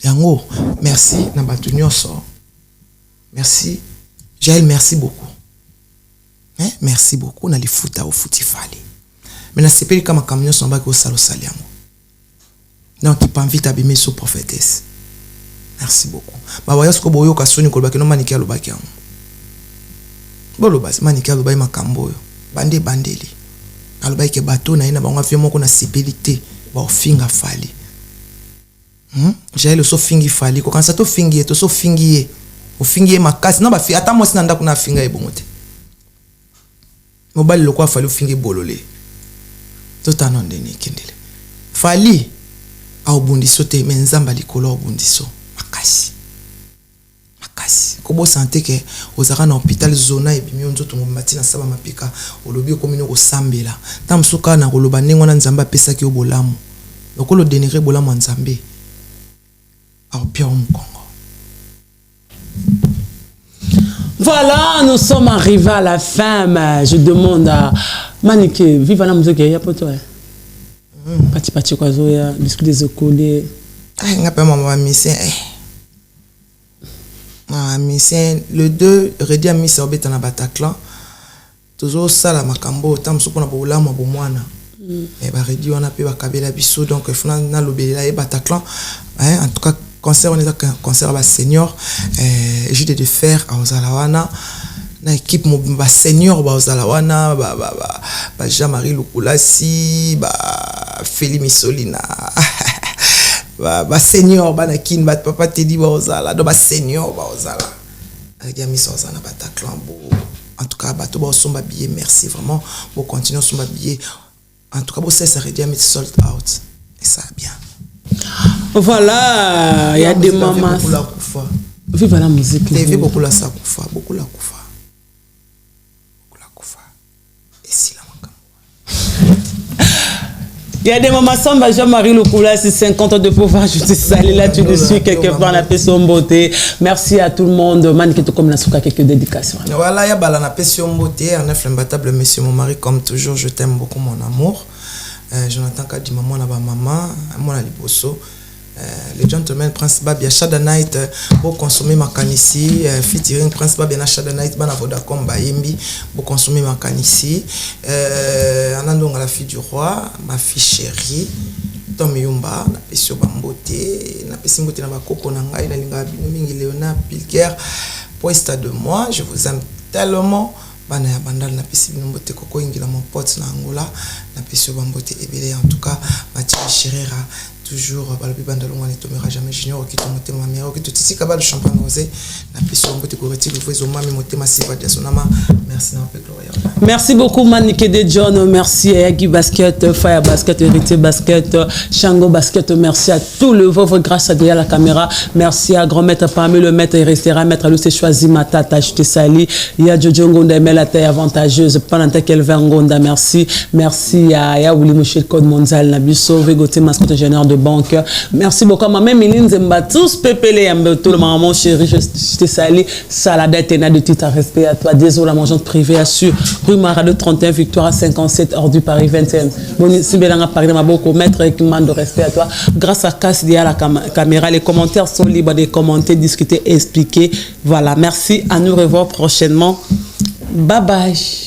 yango merci na bato nyonso merci Jaël, merci beaucoup. Merci beaucoup. On a les fouta au foutifali. Mais na sepeli kama camion son baki au salo saliamo. Donc il pas envie d'abîmer sous prophétesse. Merci beaucoup. Ba voya sko boyo ka soni ko baki no maniki alo baki am. Bolo basi maniki alo bayi makambo yo. Bande bandeli. Alo bayi ke bateau na ina bango afia moko na sepelité ba ofinga fali. Jaël so fingi fali ko kansa to fingi to so fingi ofingi makasi na ba fi ata mosi na ndako na finga ebongote. Mobali lokwa fali ofingi bolole. Tota non deni kendele. Fali a obundiso te menzamba likolo obundiso makasi. Makasi. Kobo sante ke ozaka na hôpital zona ebimi nzoto ngomati na saba mapika olobi komino ko sambela. Tamsuka na koloba nengo na nzamba pesa ki obolamu. Lokolo denire bolamu nzambe. A opia Congo. Voilà, nous sommes arrivés à la fin. Je demande à Manique, vive la musique, il y a pas toi. Pati quoi zoya, biscuit des écoles. Ah, pas maman mission. Ah, mission le 2 Redia Miss Obet na Bataclan. Toujours ça la makambo, tam soko na bola mo bomwana. Et ba Redia on a pe ba kabela biso donc funa na lobela e Bataclan. En tout cas concert on est un concert ba senior jude de fer à Ozalawana na équipe mo ba senior ba Ozalawana ba Jean-Marie Lukulasi ba Feli Missolina ba senior ba na kin ba papa Teddy ba Ozala do ba senior ba Ozala avec Miss Ozana Bataclan en tout cas bato ba somba billet merci vraiment pour continuer somba billet en tout cas bo ça Redia Miss sold out et ça bien. Voilà, il y a des mamans. Vive la musique. Il y a beaucoup la sakufa, beaucoup la kufa. Beaucoup la kufa. Et si la makam. Il y a des mamans samba Jean-Marie Lukula, c'est 50 ans de pouvoir justice. Allez là, tu le suis quelque part, la paix son beauté. Merci à tout le monde. Maniqueto comme la souka, quelques dédications. Voilà, il y a la paix son beauté. Un œuf imbattable, monsieur mon mari, comme toujours, je t'aime beaucoup, mon amour. Jonathan Kadi maman na ba maman moi na liboso les gentlemen Prince Babia Shada Night pour consommer ma canisi featuring Prince Babia na Shada Night bana Vodacom ba yembi pour consommer ma canisi anandonga la fille du roi ma fille chérie Tom Yumba na pesio bambote na pesimbote na bakoko na ngai na linga bino mingi Léonard Pilker poste de moi je vous aime tellement bana ya bandal na pesi binombote koko ingila mon pote na Angola na pesi bambote ebele en tout cas Mathieu Chirera toujours balobi bandalonga ne tomera jamais junior qui to motema ma mère qui to tisika ba le champagne rosé na pesi bambote ko reti le voizo mami motema siva dia sonama merci na pe gloria. Merci beaucoup Manique de John, merci à Yagi Basket, Fire Basket, Héritier Basket, Shango Basket, merci à tout le vôtre grâce à derrière la caméra, merci à grand maître parmi le maître et restera maître à lui c'est choisi ma tata je te sali, il y a Jojo Ngonda mais la taille avantageuse pendant qu'elle va Ngonda merci à Yaouli Mouchel Code Mondial Nabiso Vegoté mascotte ingénieur de banque, merci beaucoup à ma même Méline Zemba tous pépélé tout le maman chérie je te sali Saladette et de titre respect à toi désolé à mon agent privé assure rue Marade 31 Victoire 57 hors du Paris 21. Bon, si bien à Paris, ma beaucoup maître et qui demande de respect à toi. Grâce à Casse derrière la caméra, les commentaires sont libres de commenter, discuter, expliquer. Voilà, merci. À nous revoir prochainement. Bye bye.